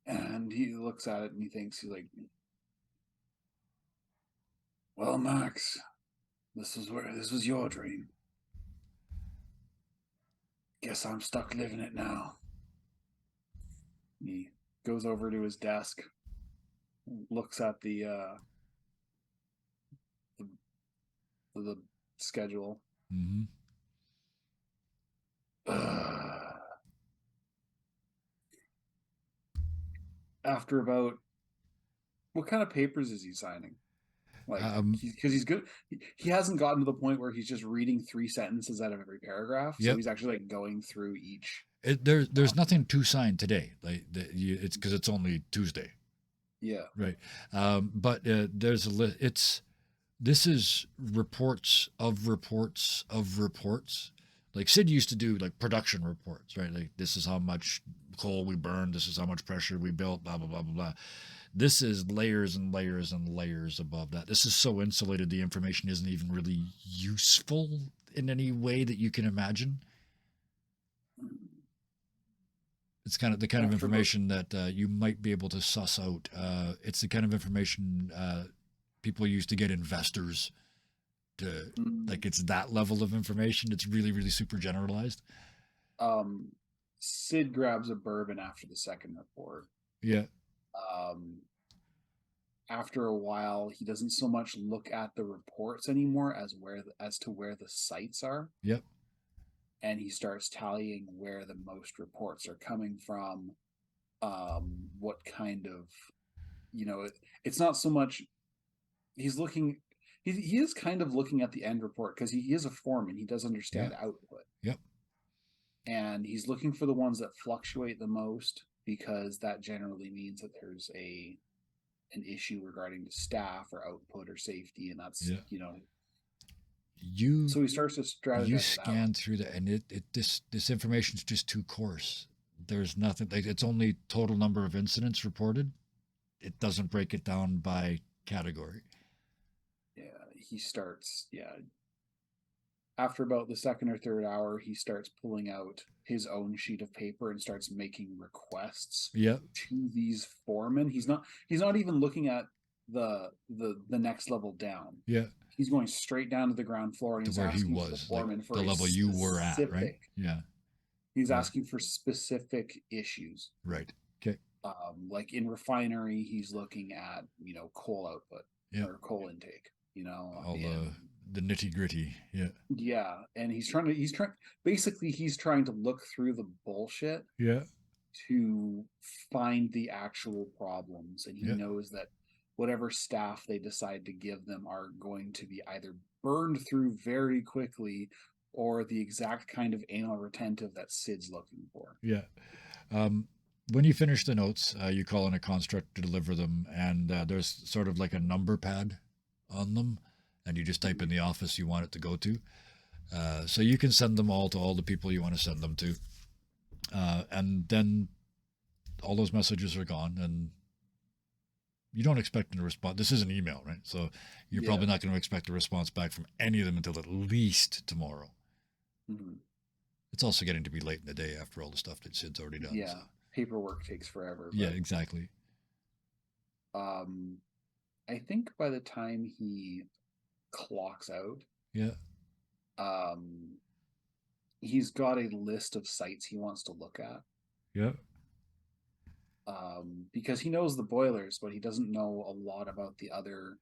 And he looks at it and he thinks, he's like, well, Max, this was your dream. Guess I'm stuck living it now. He goes over to his desk, looks at the schedule. Mm-hmm. After about, what kind of papers is he signing? Like, because he's good. He hasn't gotten to the point where he's just reading 3 sentences out of every paragraph. So he's actually like going through each. There's nothing to sign today. Like it's because it's only Tuesday. Yeah. Right. But there's a list. This is reports of reports of reports. Like Sid used to do like production reports, right? Like this is how much coal we burned. This is how much pressure we built, blah, blah, blah, blah, blah. This is layers and layers and layers above that. This is so insulated, the information isn't even really useful in any way that you can imagine. It's kind of the kind of information that you might be able to suss out. It's the kind of information people use to get investors to, like, it's that level of information. It's really, really super generalized. Sid grabs a bourbon after the second report. Yeah. After a while, he doesn't so much look at the reports anymore as to where the sites are. Yep. And he starts tallying where the most reports are coming from. What kind of, it's not so much. He's looking. He is kind of looking at the end report because he is a foreman. He does understand output. Yep. And he's looking for the ones that fluctuate the most, because that generally means that there's an issue regarding the staff or output or safety, and that's so he starts to strategize. You scan through that, and this information is just too coarse. There's nothing, like, it's only total number of incidents reported. It doesn't break it down by category. He starts after about the second or third hour, he starts pulling out his own sheet of paper and starts making requests to these foremen. He's not even looking at the next level down. Yeah. He's going straight down to the ground floor, and he's asking the foreman for the level you were at, right? Yeah. He's asking for specific issues. Right. Okay. Like in refinery, he's looking at, coal output or coal intake, all the nitty gritty. Yeah. Yeah. And he's trying to look through the bullshit. Yeah. To find the actual problems. And he knows that whatever staff they decide to give them are going to be either burned through very quickly or the exact kind of anal retentive that Sid's looking for. Yeah. when you finish the notes, you call in a construct to deliver them, and there's sort of like a number pad on them, and you just type in the office you want it to go to. So you can send them all to all the people you want to send them to. And then all those messages are gone, and you don't expect them to respond. This is an email, right? So you're probably not going to expect a response back from any of them until at least tomorrow. Mhm. It's also getting to be late in the day after all the stuff that Sid's already done. Yeah, So. paperwork takes forever. Yeah, exactly. I think by the time he clocks out, Yeah. He's got a list of sites he wants to look at. Yeah. Because he knows the boilers, but he doesn't know a lot about the other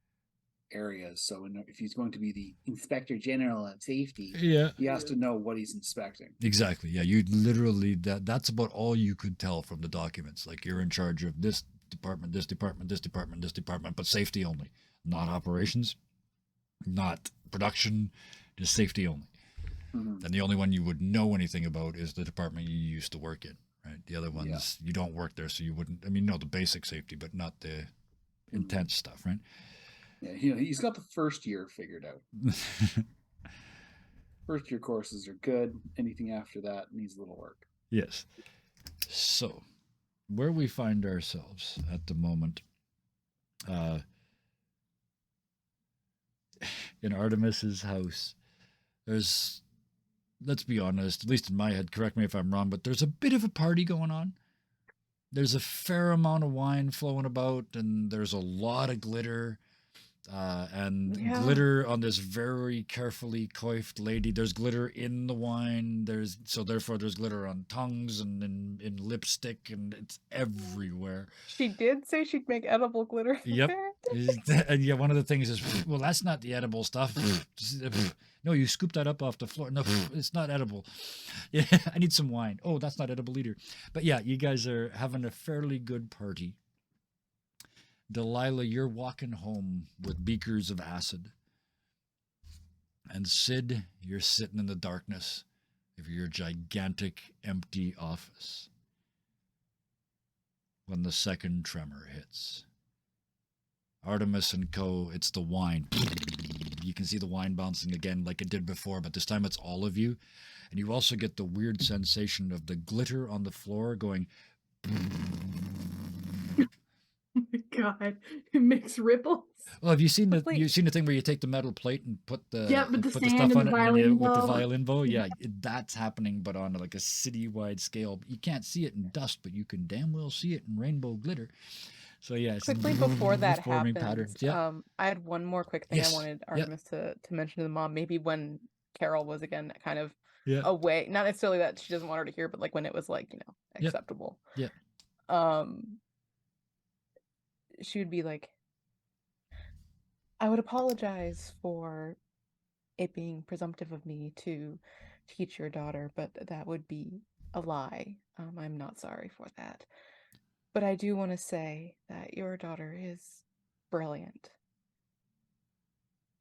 areas. So if he's going to be the Inspector General of Safety, Yeah. he has to know what he's inspecting. Exactly. Yeah. You literally that's about all you could tell from the documents. Like you're in charge of this department, this department, this department, this department, but safety only, not operations, not production, just safety only. Mhm. And the only one you would know anything about is the department you used to work in, right? The other ones you don't work there, so you wouldn't. I mean, no, the basic safety, but not the intense stuff, right? Yeah, he's got the first year figured out. First year courses are good. Anything after that needs a little work. Yes. So, where we find ourselves at the moment, in Artemis's house, there's, let's be honest, at least in my head, correct me if I'm wrong, but there's a bit of a party going on. There's a fair amount of wine flowing about, and there's a lot of glitter. And glitter on this very carefully coiffed lady. There's glitter in the wine. Therefore there's glitter on tongues and in lipstick, and it's everywhere. She did say she'd make edible glitter. Yep. And yeah, one of the things is, well, that's not the edible stuff. No, you scoop that up off the floor. No, it's not edible. Yeah, I need some wine. Oh, that's not edible either. But yeah, you guys are having a fairly good party. Delilah, you're walking home with beakers of acid. And Sid, you're sitting in the darkness of your gigantic empty office when the second tremor hits. Artemis and Co., it's the wine. You can see the wine bouncing again like it did before, but this time it's all of you. And you also get the weird sensation of the glitter on the floor going... Oh my god, it makes ripples. Well, have you seen the Wait. you've seen the thing where you take the metal plate and put the with the put sand stuff and on the it and then with the violin bow. violin bow? Yeah, that's happening, but on like a citywide scale. You can't see it in dust, but you can damn well see it in rainbow glitter. So yeah, it's Quickly before that forming happens, patterns. Yeah, I had one more quick thing Yes. I wanted Yeah. Artemis to mention to the mom. Maybe when Carol was again kind of yeah, away, not necessarily that she doesn't want her to hear, but like when it was like, Yep. acceptable. Yeah. She would be like, I would apologize for it being presumptive of me to teach your daughter, but that would be a lie. I'm not sorry for that. But I do want to say that your daughter is brilliant.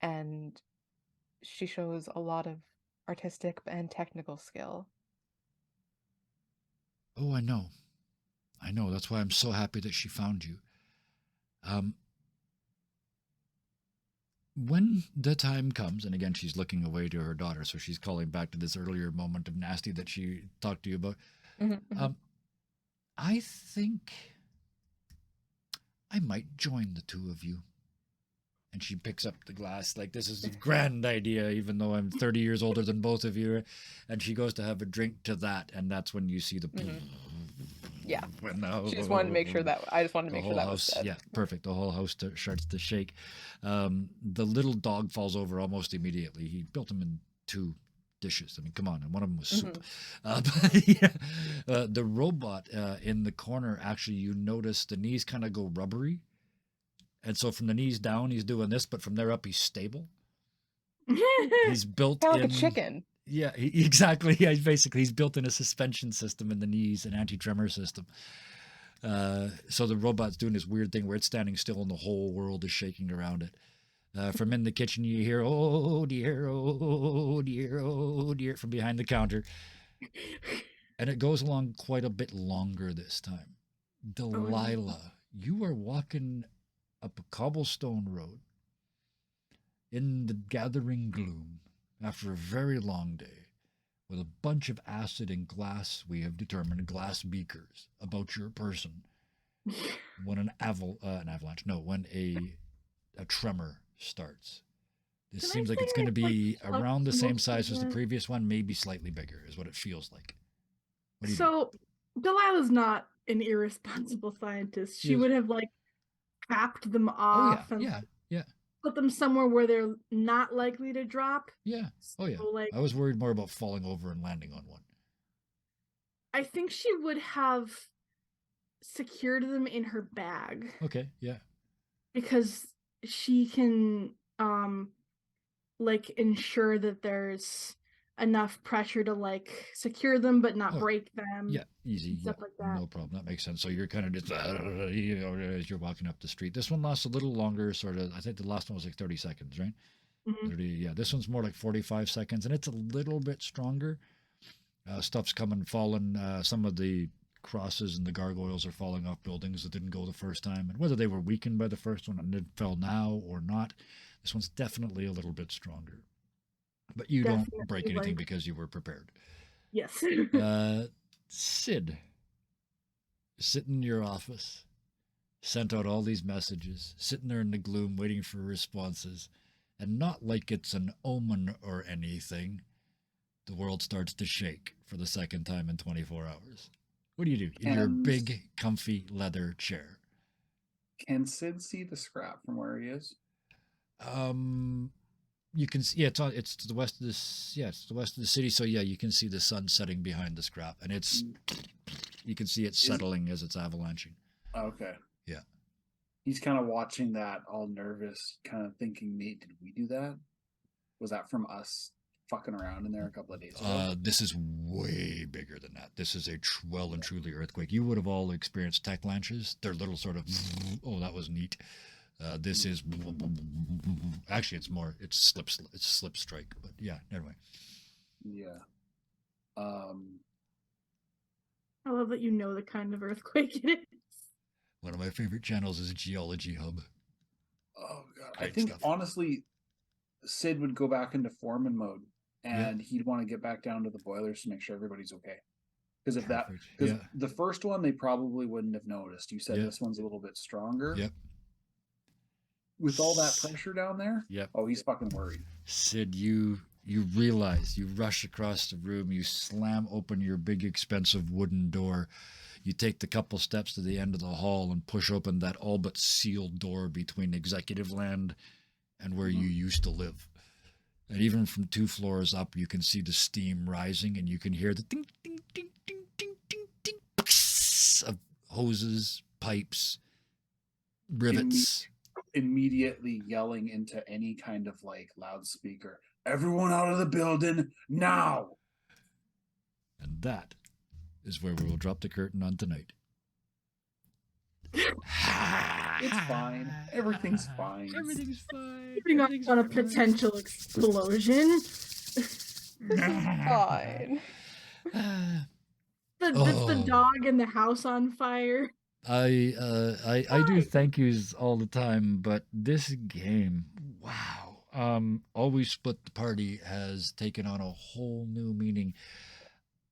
And she shows a lot of artistic and technical skill. Oh, I know. That's why I'm so happy that she found you. When the time comes, and again, she's looking away to her daughter, so she's calling back to this earlier moment of nasty that she talked to you about. I think I might join the two of you. And she picks up the glass like, this is a grand idea, even though I'm 30 years older than both of you. And she goes to have a drink to that, and that's when you see the... Yeah. When the, She just wanted to make sure that I just wanted to make sure that was said. Yeah, perfect. The whole house starts to shake. The little dog falls over almost immediately. He built him in 2 dishes. I mean, come on. And one of them was soup. But yeah, the robot in the corner, actually, you notice the knees kind of go rubbery. And so from the knees down, he's doing this, but from there up, he's stable. He's built Kind of in... like a chicken. Yeah, exactly. Yeah, he's built in a suspension system in the knees, an anti-tremor system. So the robot's doing this weird thing where it's standing still and the whole world is shaking around it. From in the kitchen, you hear, oh dear, oh dear, oh dear, from behind the counter. And it goes along quite a bit longer this time. Delilah, you are walking up a cobblestone road in the gathering gloom after a very long day with a bunch of acid and glass, we have determined, glass beakers about your person when an avalanche, no, when a tremor starts. This Can I seems like say it's going to I, like, be plucked around the same most of size as the the- previous one, maybe slightly bigger, is what it feels like. What do you do? So Delilah's not an irresponsible scientist. She Yes. would have like capped them Oh, off and yeah. put them somewhere where they're not likely to drop. Yeah. Oh, yeah. So, like, I was worried more about falling over and landing on one. I think she would have secured them in her bag Okay, yeah. because she can like ensure that there's enough pressure to like secure them but not Oh, break them. Yeah, easy. and Yeah, stuff like that. no problem. That makes sense. So you're kind of just, you know, as you're walking up the street. This one lasts a little longer, sort of. I think the last one was like 30 seconds, right? Mhm. 30, yeah. This one's more like 45 seconds, and it's a little bit stronger. Stuff's coming, falling. Some of the crosses and the gargoyles are falling off buildings that didn't go the first time, and whether they were weakened by the first one and it fell now or not, this one's definitely a little bit stronger. But you don't break Definitely, anything like- because you were prepared. Yes. Sid, sitting in your office, sent out all these messages, sitting there in the gloom waiting for responses, and not like it's an omen or anything, the world starts to shake for the second time in 24 hours. What do you do in your And- big, comfy leather chair? Can Sid see the scrap from where he is? You can see, yeah, it's to the west of this, yeah, it's to the west of the city. So yeah, you can see the sun setting behind the scrap, and it's, you can see it settling as it's avalanching. Okay. Yeah. He's kind of watching that, all nervous, kind of thinking, "Mate, did we do that? Was that from us fucking around in there a couple of days ago?" This is way bigger than that. This is a well and truly earthquake. You would have all experienced tech launches. They're little sort of, oh, that was neat. This is actually it's slip strike, but yeah, anyway. Yeah. I love that you know the kind of earthquake it is. One of my favorite channels is Geology Hub. Oh god. I Great think stuff. honestly, Sid would go back into foreman mode, and he'd want to get back down to the boilers to make sure everybody's okay. Because if that, Perfect. because Yeah. the first one they probably wouldn't have noticed. You said Yeah. this one's a little bit stronger. Yep. With all that pressure down there, Yep. oh, he's fucking worried. Sid, you realize, you rush across the room, you slam open your big expensive wooden door, you take the couple steps to the end of the hall and push open that all but sealed door between executive land and where you used to live. And even from 2 floors up, you can see the steam rising, and you can hear the ding, ding, ding, ding, ding, ding, ding, of hoses, pipes, rivets. Immediately yelling into any kind of like loudspeaker, "Everyone out of the building now!" And that is where we will drop the curtain on tonight. It's fine. Everything's fine. Everything's fine. Putting on a potential explosion. Fine. That's the Oh. dog in the house on fire. I do thank yous all the time, but this game, wow. Always Split the Party has taken on a whole new meaning.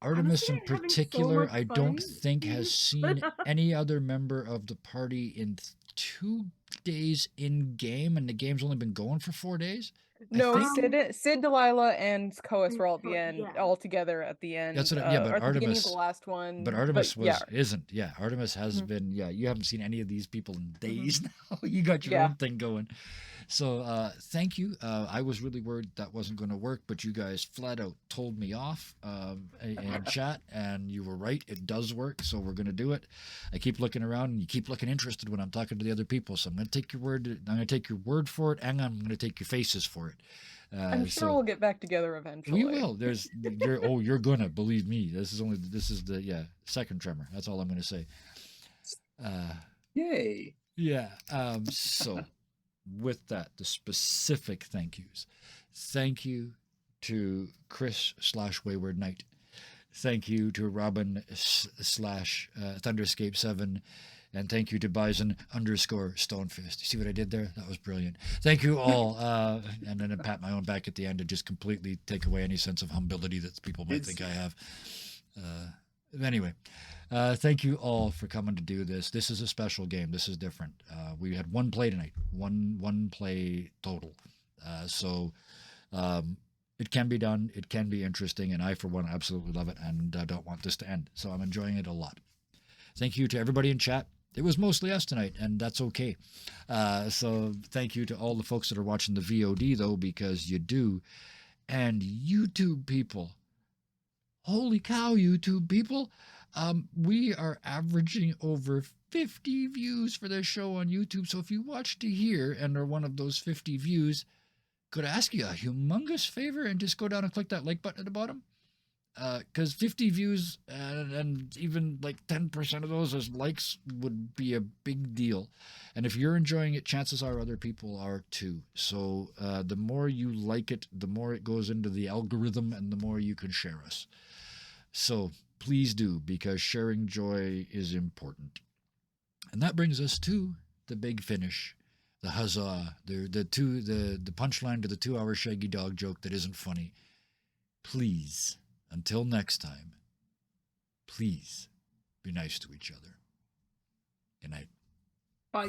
Artemis Honestly, in I'm having so particular, much I don't fun. think has seen any other member of the party in 2 days in game, and the game's only been going for 4 days. No, think- Sid, Delilah, and Coas were all at the Yeah. end, all together at the end. That's what I- yeah, but or at the beginning of Artemis- the last one. But Artemis yeah, isn't. Yeah, Artemis has Mhm. been. Yeah, you haven't seen any of these people in days now. You got your Yeah. own thing going. So thank you. I was really worried that wasn't going to work, but you guys flat out told me off in chat, and you were right. It does work, so we're going to do it. I keep looking around, and you keep looking interested when I'm talking to the other people. So I'm going to take your word. I'm going to take your word for it, and I'm going to take your faces for it. I'm sure we'll get back together eventually. We will. You're gonna believe me. This is the second tremor. That's all I'm gonna say. Yay! Yeah. So with that, the specific thank yous. Thank you to Chris /Wayward Knight. Thank you to Robin slash Thunderscape7. And thank you to Bison _ Stonefist. You see what I did there? That was brilliant. Thank you all. And then I pat my own back at the end to just completely take away any sense of humility that people might think I have. Anyway, thank you all for coming to do this. This is a special game. This is different. We had one play tonight, one play total. So it can be done. It can be interesting. And I, for one, absolutely love it. And I don't want this to end. So I'm enjoying it a lot. Thank you to everybody in chat. It was mostly us tonight, and that's okay. So thank you to all the folks that are watching the VOD, though, because you do. And YouTube people, holy cow, YouTube people, we are averaging over 50 views for this show on YouTube. So if you watch to here and are one of those 50 views, could I ask you a humongous favor and just go down and click that like button at the bottom? Because 50 views and even like 10% of those as likes would be a big deal. And if you're enjoying it, chances are other people are too. So the more you like it, the more it goes into the algorithm and the more you can share us. So please do, because sharing joy is important. And that brings us to the big finish, the huzzah, the punchline to the 2-hour Shaggy Dog joke that isn't funny. Please, until next time, please be nice to each other. Good night. Bye.